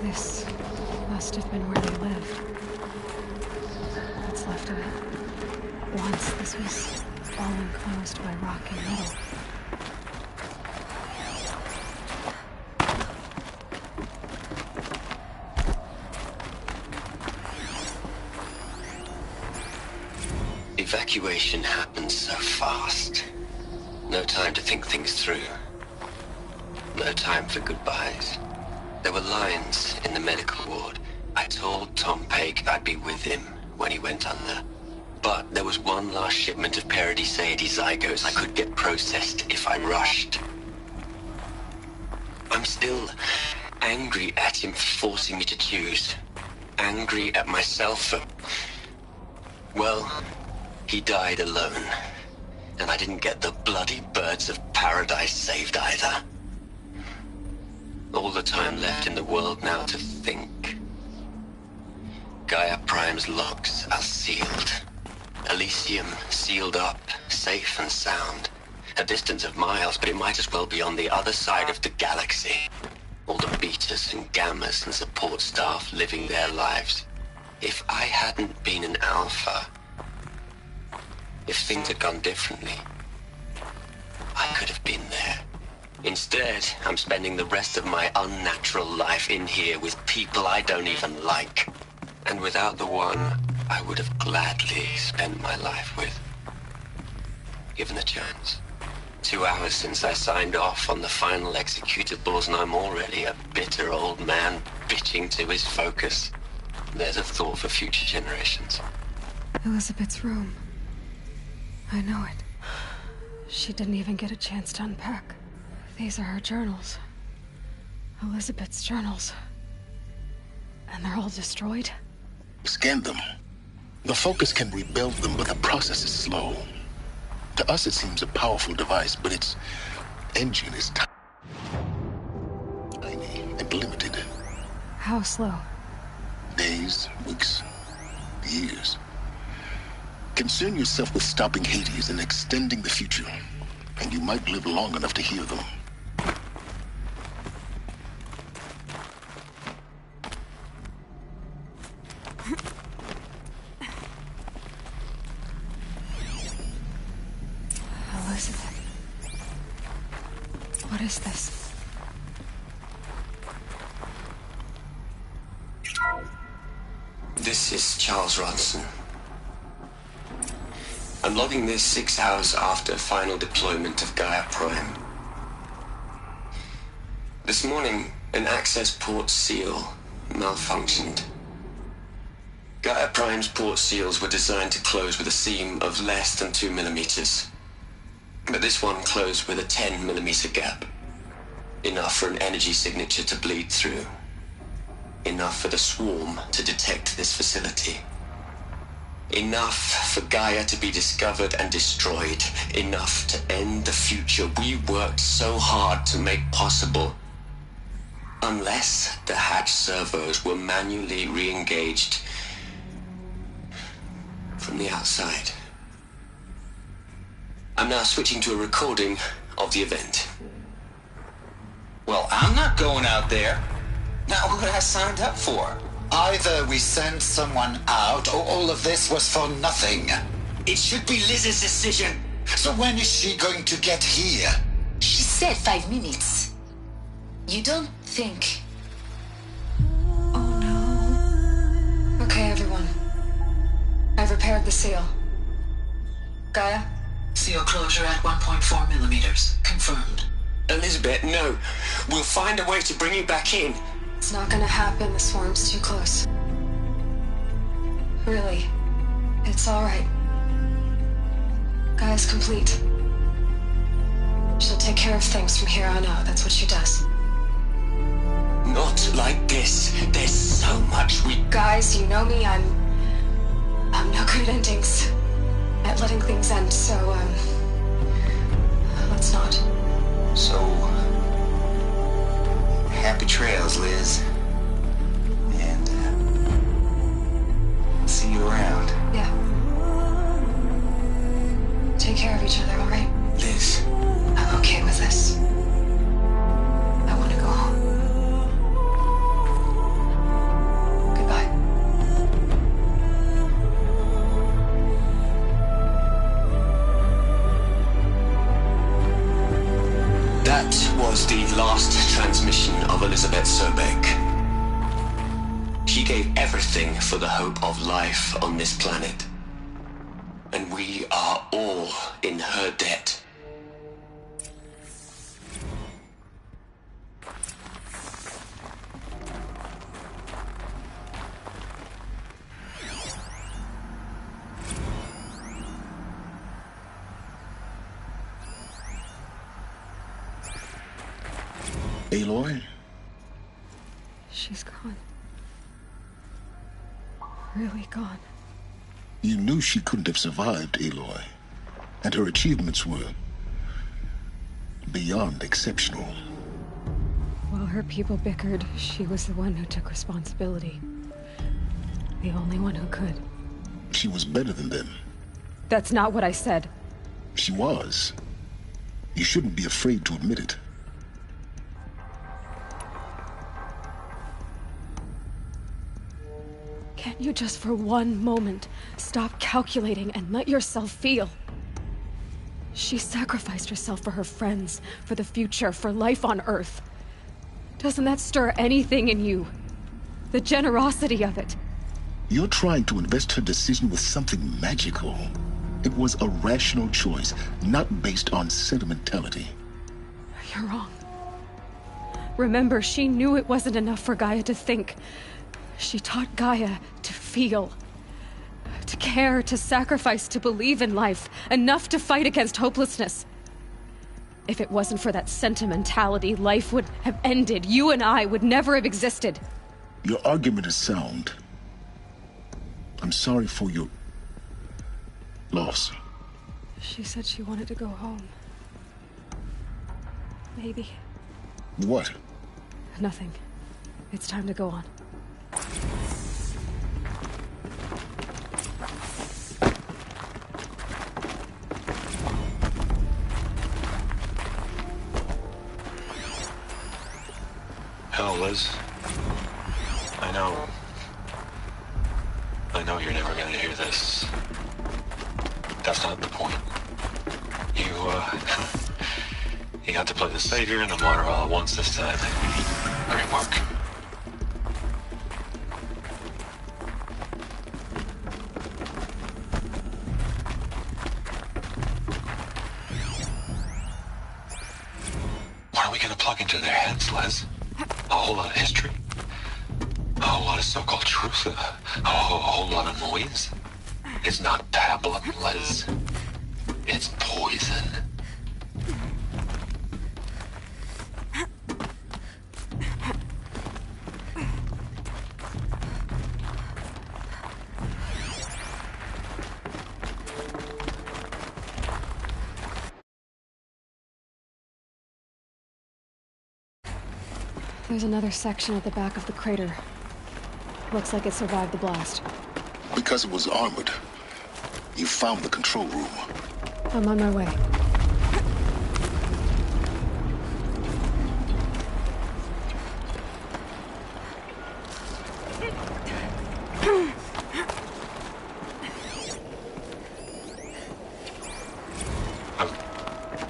This must have been where they lived. What's left of it. Once this was all enclosed by rock and metal. Evacuation happens so fast. No time to think things through. No time for goodbyes. There were lines in the medical ward. I told Tom Paige I'd be with him when he went under. But there was one last shipment of Paradiseidae zygotes I could get processed if I rushed. I'm still angry at him for forcing me to choose. Angry at myself for... well, he died alone. And I didn't get the bloody birds of paradise saved either. All the time left in the world now to think. Gaia Prime's logs are sealed. Elysium sealed up, safe and sound. A distance of miles, but it might as well be on the other side of the galaxy. All the betas and gammas and support staff living their lives. If I hadn't been an alpha, if things had gone differently, I could have been there. Instead, I'm spending the rest of my unnatural life in here with people I don't even like. And without the one I would have gladly spent my life with. Given a chance. 2 hours since I signed off on the final executables, and I'm already a bitter old man bitching to his focus. There's a thought for future generations. Elizabeth's room. I know it. She didn't even get a chance to unpack. These are her journals. Elizabeth's journals. And they're all destroyed? Scan them. The Focus can rebuild them, but the process is slow. To us, it seems a powerful device, but its engine is tiny and limited. How slow? Days, weeks, years. Concern yourself with stopping Hades and extending the future, and you might live long enough to hear them. Elizabeth. What is this? This is Charles Ronson. I'm logging this 6 hours after final deployment of Gaia Prime. This morning, an access port seal malfunctioned. Gaia Prime's port seals were designed to close with a seam of less than 2 millimeters. But this one closed with a 10 millimeter gap. Enough for an energy signature to bleed through. Enough for the swarm to detect this facility. Enough for Gaia to be discovered and destroyed. Enough to end the future we worked so hard to make possible. Unless the hatch servos were manually re-engaged from the outside. I'm now switching to a recording of the event. Well, I'm not going out there. Not what I signed up for. Either we send someone out, or all of this was for nothing. It should be Liz's decision. So when is she going to get here? She said 5 minutes. You don't think... Okay, everyone. I've repaired the seal. Gaia? Seal closure at 1.4 millimeters. Confirmed. Elizabeth, no. We'll find a way to bring you back in. It's not gonna happen. The swarm's too close. Really. It's alright. Gaia's complete. She'll take care of things from here on out. That's what she does. Not like this. There's so much we... Guys, you know me. I'm no good at endings. At letting things end, so, let's not. So... happy trails, Liz. And, see you around. Yeah. Take care of each other, alright? Liz. I'm okay with this. I want to go home. Goodbye. That was the last transmission of Elizabeth Sobeck. She gave everything for the hope of life on this planet. And we are all in her debt. Aloy? She's gone. Really gone. You knew she couldn't have survived, Aloy. And her achievements were... beyond exceptional. While her people bickered, she was the one who took responsibility. The only one who could. She was better than them. That's not what I said. She was. You shouldn't be afraid to admit it. Can't you just for one moment stop calculating and let yourself feel? She sacrificed herself for her friends, for the future, for life on Earth. Doesn't that stir anything in you? The generosity of it. You're trying to invest her decision with something magical. It was a rational choice, not based on sentimentality. You're wrong. Remember, she knew it wasn't enough for Gaia to think. She taught Gaia to feel. To care, to sacrifice, to believe in life. Enough to fight against hopelessness. If it wasn't for that sentimentality, life would have ended. You and I would never have existed. Your argument is sound. I'm sorry for your... loss. She said she wanted to go home. Maybe. What? Nothing. It's time to go on. Hell, Liz. I know you're never gonna hear this. That's not the point. You got to play the savior and the martyr all at once this time. Great work. gonna plug into their heads, Les? A whole lot of history? A whole lot of so-called truth? A whole lot of noise? It's not tablet, Les. It's poison. There's another section at the back of the crater. Looks like it survived the blast. Because it was armored. You found the control room. I'm on my way.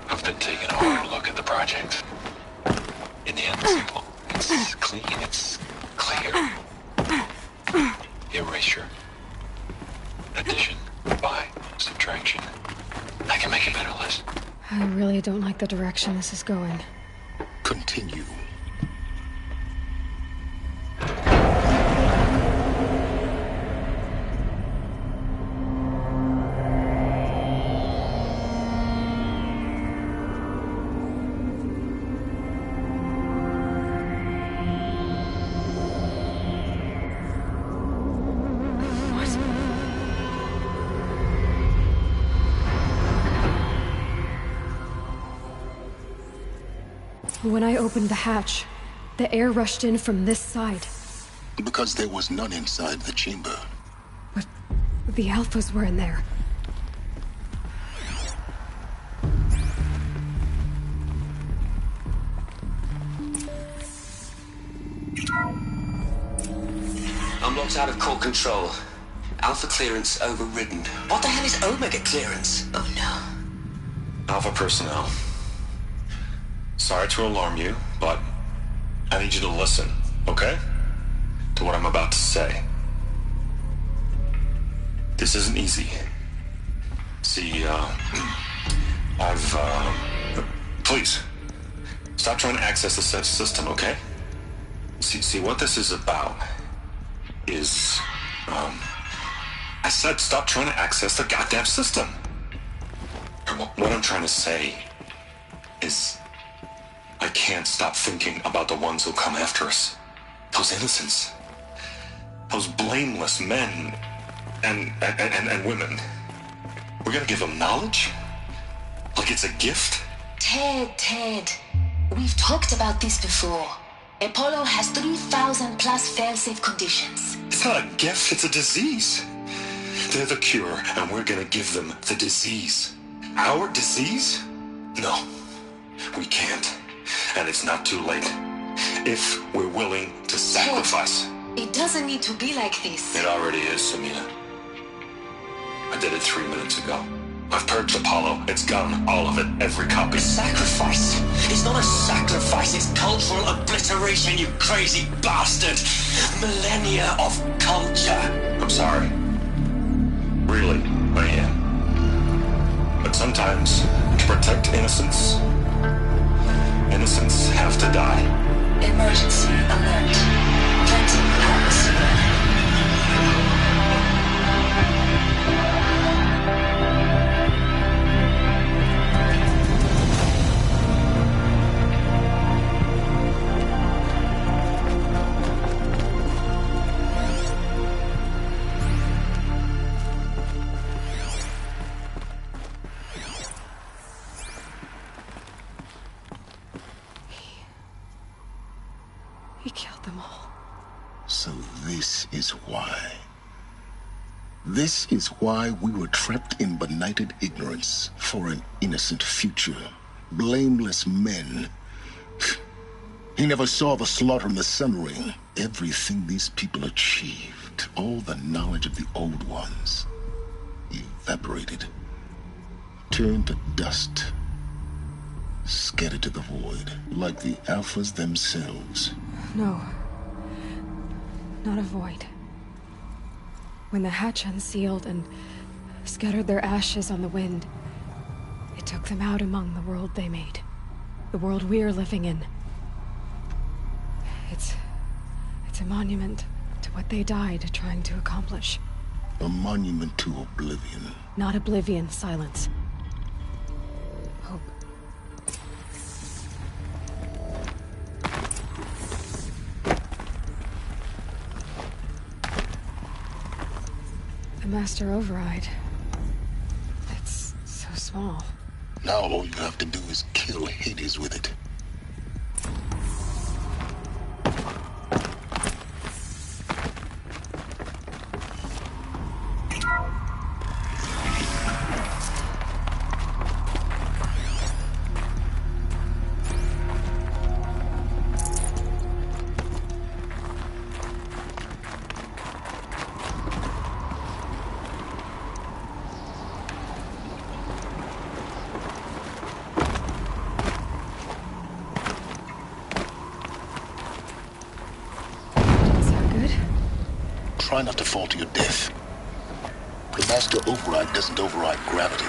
I've been taking a hard look at the project. In the end, it's simple. It's clean. It's clear. Erasure. Addition. By. Subtraction. I can make it better, Les. I really don't like the direction this is going. Continue. When I opened the hatch, the air rushed in from this side. Because there was none inside the chamber. But the Alphas were in there. I'm locked out of core control. Alpha clearance overridden. What the hell is Omega clearance? Oh no. Alpha personnel. Sorry to alarm you, but I need you to listen, okay? To what I'm about to say. This isn't easy. See, please, stop trying to access the system, okay? See, what this is about is, I said stop trying to access the goddamn system. What I'm trying to say is, I can't stop thinking about the ones who come after us. Those innocents. Those blameless men and women. We're gonna give them knowledge? Like it's a gift? Ted. We've talked about this before. Apollo has 3,000 plus fail-safe conditions. It's not a gift, it's a disease. They're the cure, and we're gonna give them the disease. Our disease? No, we can't. And it's not too late. If we're willing to sacrifice. It doesn't need to be like this. It already is, Samina. I did it 3 minutes ago. I've purged Apollo. It's gone. All of it. Every copy. Sacrifice? It's not a sacrifice. It's cultural obliteration, you crazy bastard. Millennia of culture. I'm sorry. Really, I am. But sometimes, to protect innocence, innocents have to die. Emergency alert. Plenty atmosphere. He killed them all. So this is why. This is why we were trapped in benighted ignorance for an innocent future. Blameless men. He never saw the slaughter in the Sun Ring. Everything these people achieved, all the knowledge of the old ones, evaporated, turned to dust, scattered to the void, like the Alphas themselves. No. Not a void. When the hatch unsealed and scattered their ashes on the wind, it took them out among the world they made. The world we're living in. It's a monument to what they died trying to accomplish. A monument to oblivion. Not oblivion, silence. Hope. The Master Override. It's so small. Now all you have to do is kill Hades with it. Try not to fall to your death. The Master Override doesn't override gravity.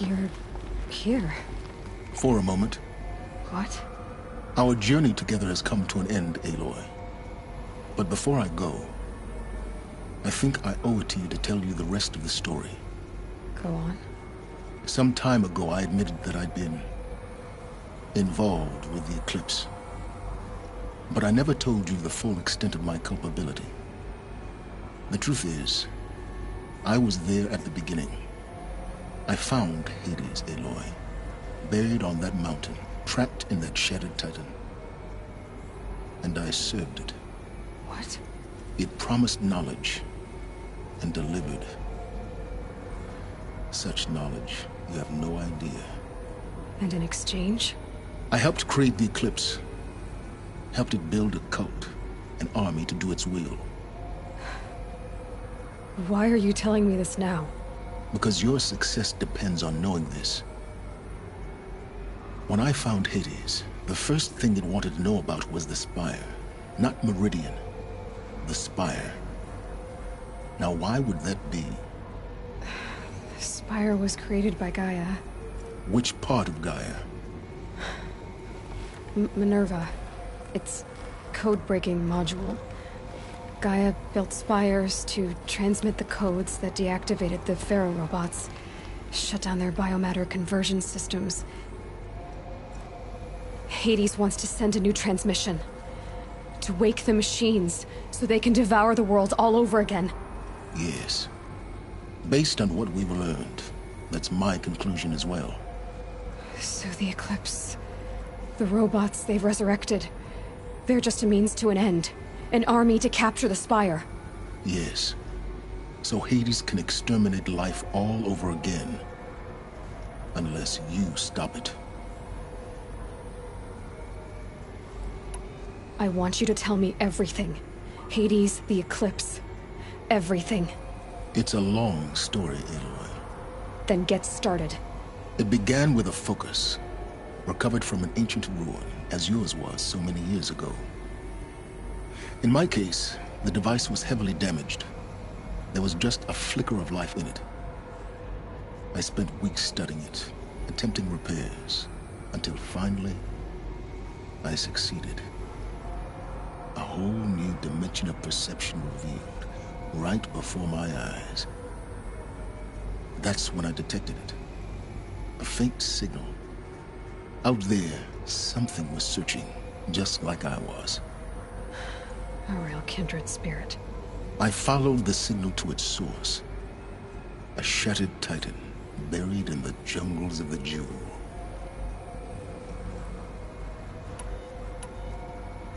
You're here. For a moment. What? Our journey together has come to an end, Aloy. But before I go, I think I owe it to you to tell you the rest of the story. Go on. Some time ago, I admitted that I'd been involved with the Eclipse. But I never told you the full extent of my culpability. The truth is, I was there at the beginning. I found Hades, Aloy, buried on that mountain, trapped in that shattered titan. And I served it. What? It promised knowledge and delivered. Such knowledge, you have no idea. And in exchange? I helped create the Eclipse. Helped it build a cult, an army to do its will. Why are you telling me this now? Because your success depends on knowing this. When I found Hades, the first thing it wanted to know about was the Spire. Not Meridian. The Spire. Now why would that be? The Spire was created by Gaia. Which part of Gaia? Minerva. Its code-breaking module. Gaia built spires to transmit the codes that deactivated the Pharaoh robots, shut down their biomatter conversion systems. Hades wants to send a new transmission. To wake the machines, so they can devour the world all over again. Yes. Based on what we've learned, that's my conclusion as well. So the Eclipse... the robots they've resurrected... they're just a means to an end. An army to capture the Spire. Yes. So Hades can exterminate life all over again. Unless you stop it. I want you to tell me everything. Hades, the Eclipse. Everything. It's a long story, Aloy. Then get started. It began with a focus. Recovered from an ancient ruin, as yours was so many years ago. In my case, the device was heavily damaged. There was just a flicker of life in it. I spent weeks studying it, attempting repairs, until finally, I succeeded. A whole new dimension of perception revealed, right before my eyes. That's when I detected it. A faint signal. Out there, something was searching, just like I was. A real kindred spirit. I followed the signal to its source. A shattered titan, buried in the jungles of the Jewel.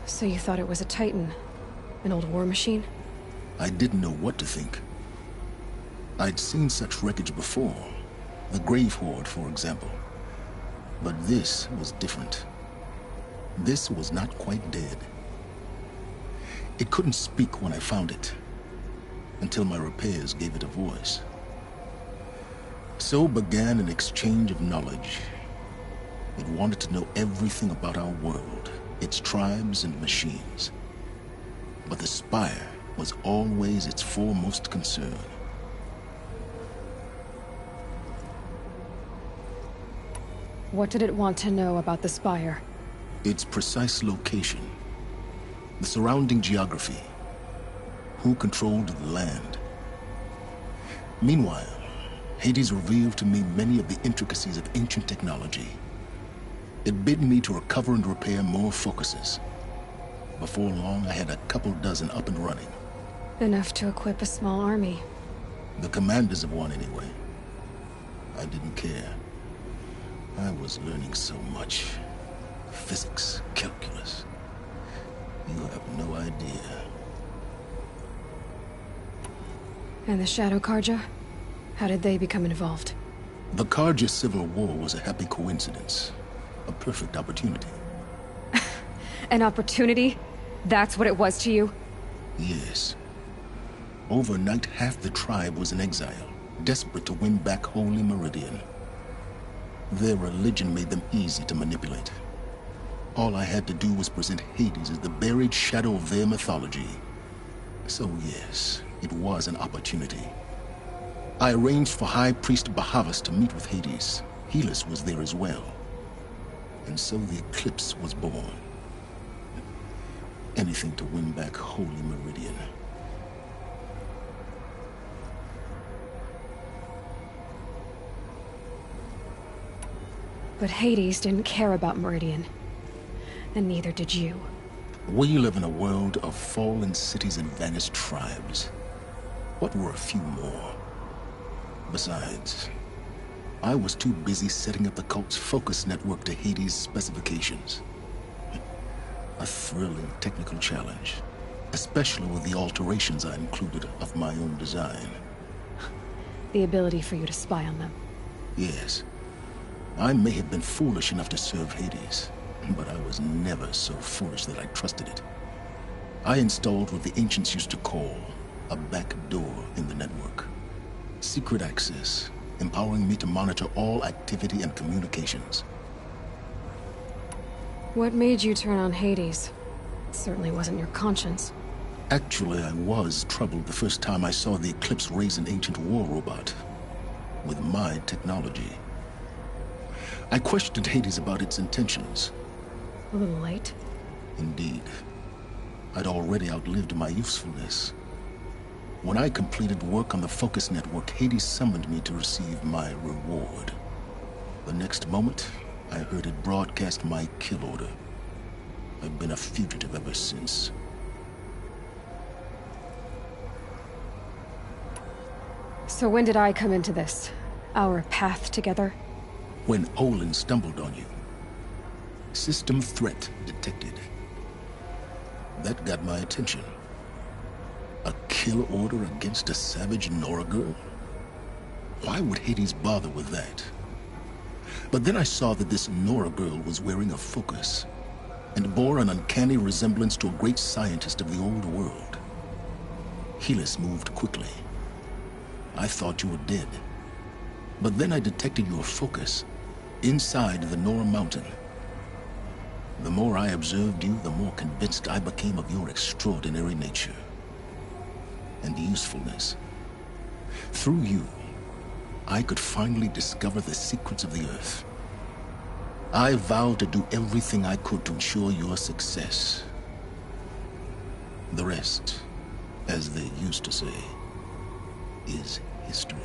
So you thought it was a titan? An old war machine? I didn't know what to think. I'd seen such wreckage before. The Grave Horde, for example. But this was different. This was not quite dead. It couldn't speak when I found it, until my repairs gave it a voice. So began an exchange of knowledge. It wanted to know everything about our world, its tribes and machines. But the Spire was always its foremost concern. What did it want to know about the Spire? Its precise location, the surrounding geography, who controlled the land. Meanwhile, Hades revealed to me many of the intricacies of ancient technology. It bid me to recover and repair more focuses. Before long, I had a couple dozen up and running. Enough to equip a small army. The commanders of one, anyway. I didn't care. I was learning so much. Physics, calculus. You have no idea. And the Shadow Carja? How did they become involved? The Carja Civil War was a happy coincidence. A perfect opportunity. An opportunity? That's what it was to you? Yes. Overnight, half the tribe was in exile, desperate to win back Holy Meridian. Their religion made them easy to manipulate. All I had to do was present Hades as the buried shadow of their mythology. So yes, it was an opportunity. I arranged for High Priest Bahavas to meet with Hades. Helis was there as well. And so the Eclipse was born. Anything to win back Holy Meridian. But Hades didn't care about Meridian. And neither did you. We live in a world of fallen cities and vanished tribes. What were a few more? Besides, I was too busy setting up the cult's focus network to Hades' specifications. A thrilling technical challenge, especially with the alterations I included of my own design. The ability for you to spy on them. Yes. I may have been foolish enough to serve Hades, but I was never so foolish that I trusted it. I installed what the ancients used to call a back door in the network. Secret access, empowering me to monitor all activity and communications. What made you turn on Hades? It certainly wasn't your conscience. Actually, I was troubled the first time I saw the Eclipse raise an ancient war robot. With my technology. I questioned Hades about its intentions. A little late. Indeed. I'd already outlived my usefulness. When I completed work on the Focus Network, Hades summoned me to receive my reward. The next moment, I heard it broadcast my kill order. I've been a fugitive ever since. So when did I come into this? Our path together? When Olin stumbled on you. System threat detected. That got my attention. A kill order against a savage Nora girl? Why would Hades bother with that? But then I saw that this Nora girl was wearing a focus, and bore an uncanny resemblance to a great scientist of the old world. Helis moved quickly. I thought you were dead. But then I detected your focus inside the Nora Mountain. The more I observed you, the more convinced I became of your extraordinary nature and usefulness. Through you, I could finally discover the secrets of the Earth. I vowed to do everything I could to ensure your success. The rest, as they used to say, is history.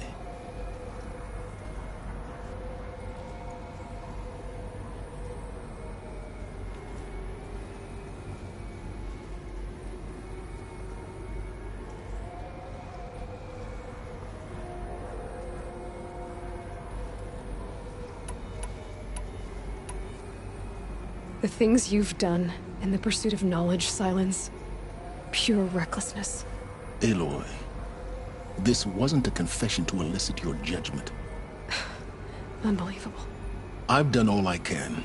The things you've done in the pursuit of knowledge, Silence. Pure recklessness. Aloy, this wasn't a confession to elicit your judgment. Unbelievable. I've done all I can.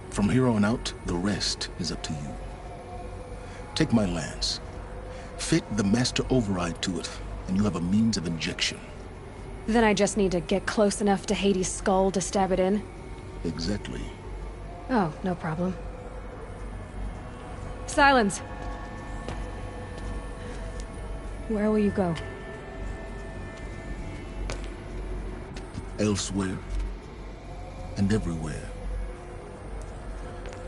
From here on out, the rest is up to you. Take my lance. Fit the master override to it, and you have a means of injection. Then I just need to get close enough to Hades' skull to stab it in? Exactly. Oh, no problem. Silence! Where will you go? Elsewhere. And everywhere.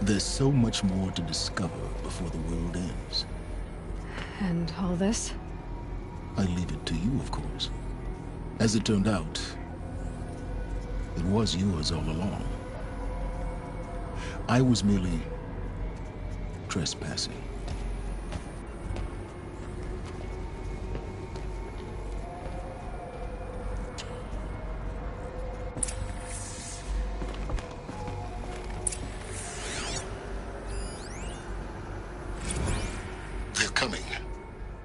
There's so much more to discover before the world ends. And all this? I leave it to you, of course. As it turned out, it was yours all along. I was merely trespassing. They're coming.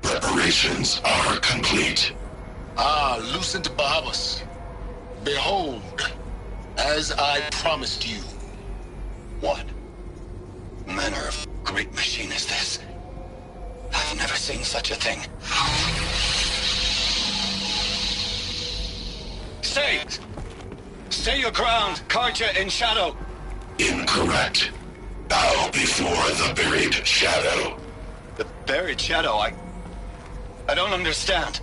Preparations are complete. Ah, Lucent Bahabas. Behold, as I promised you. What manner of great machine is this? I've never seen such a thing. Stay! Stay your ground, Carja in shadow! Incorrect. Bow before the buried shadow. The buried shadow? I don't understand.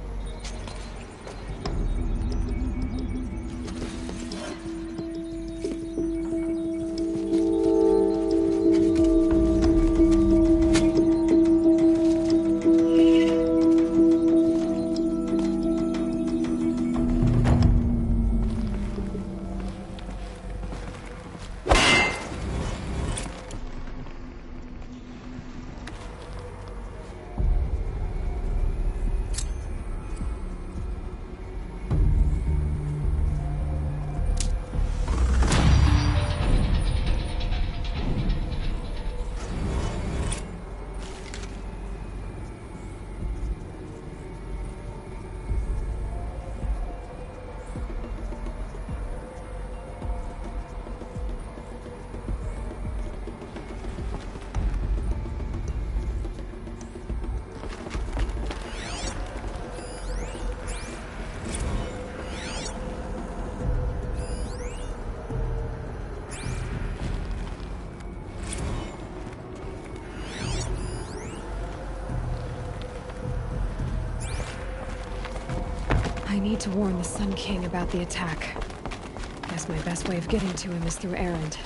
I need to warn the Sun King about the attack. Guess my best way of getting to him is through Erend.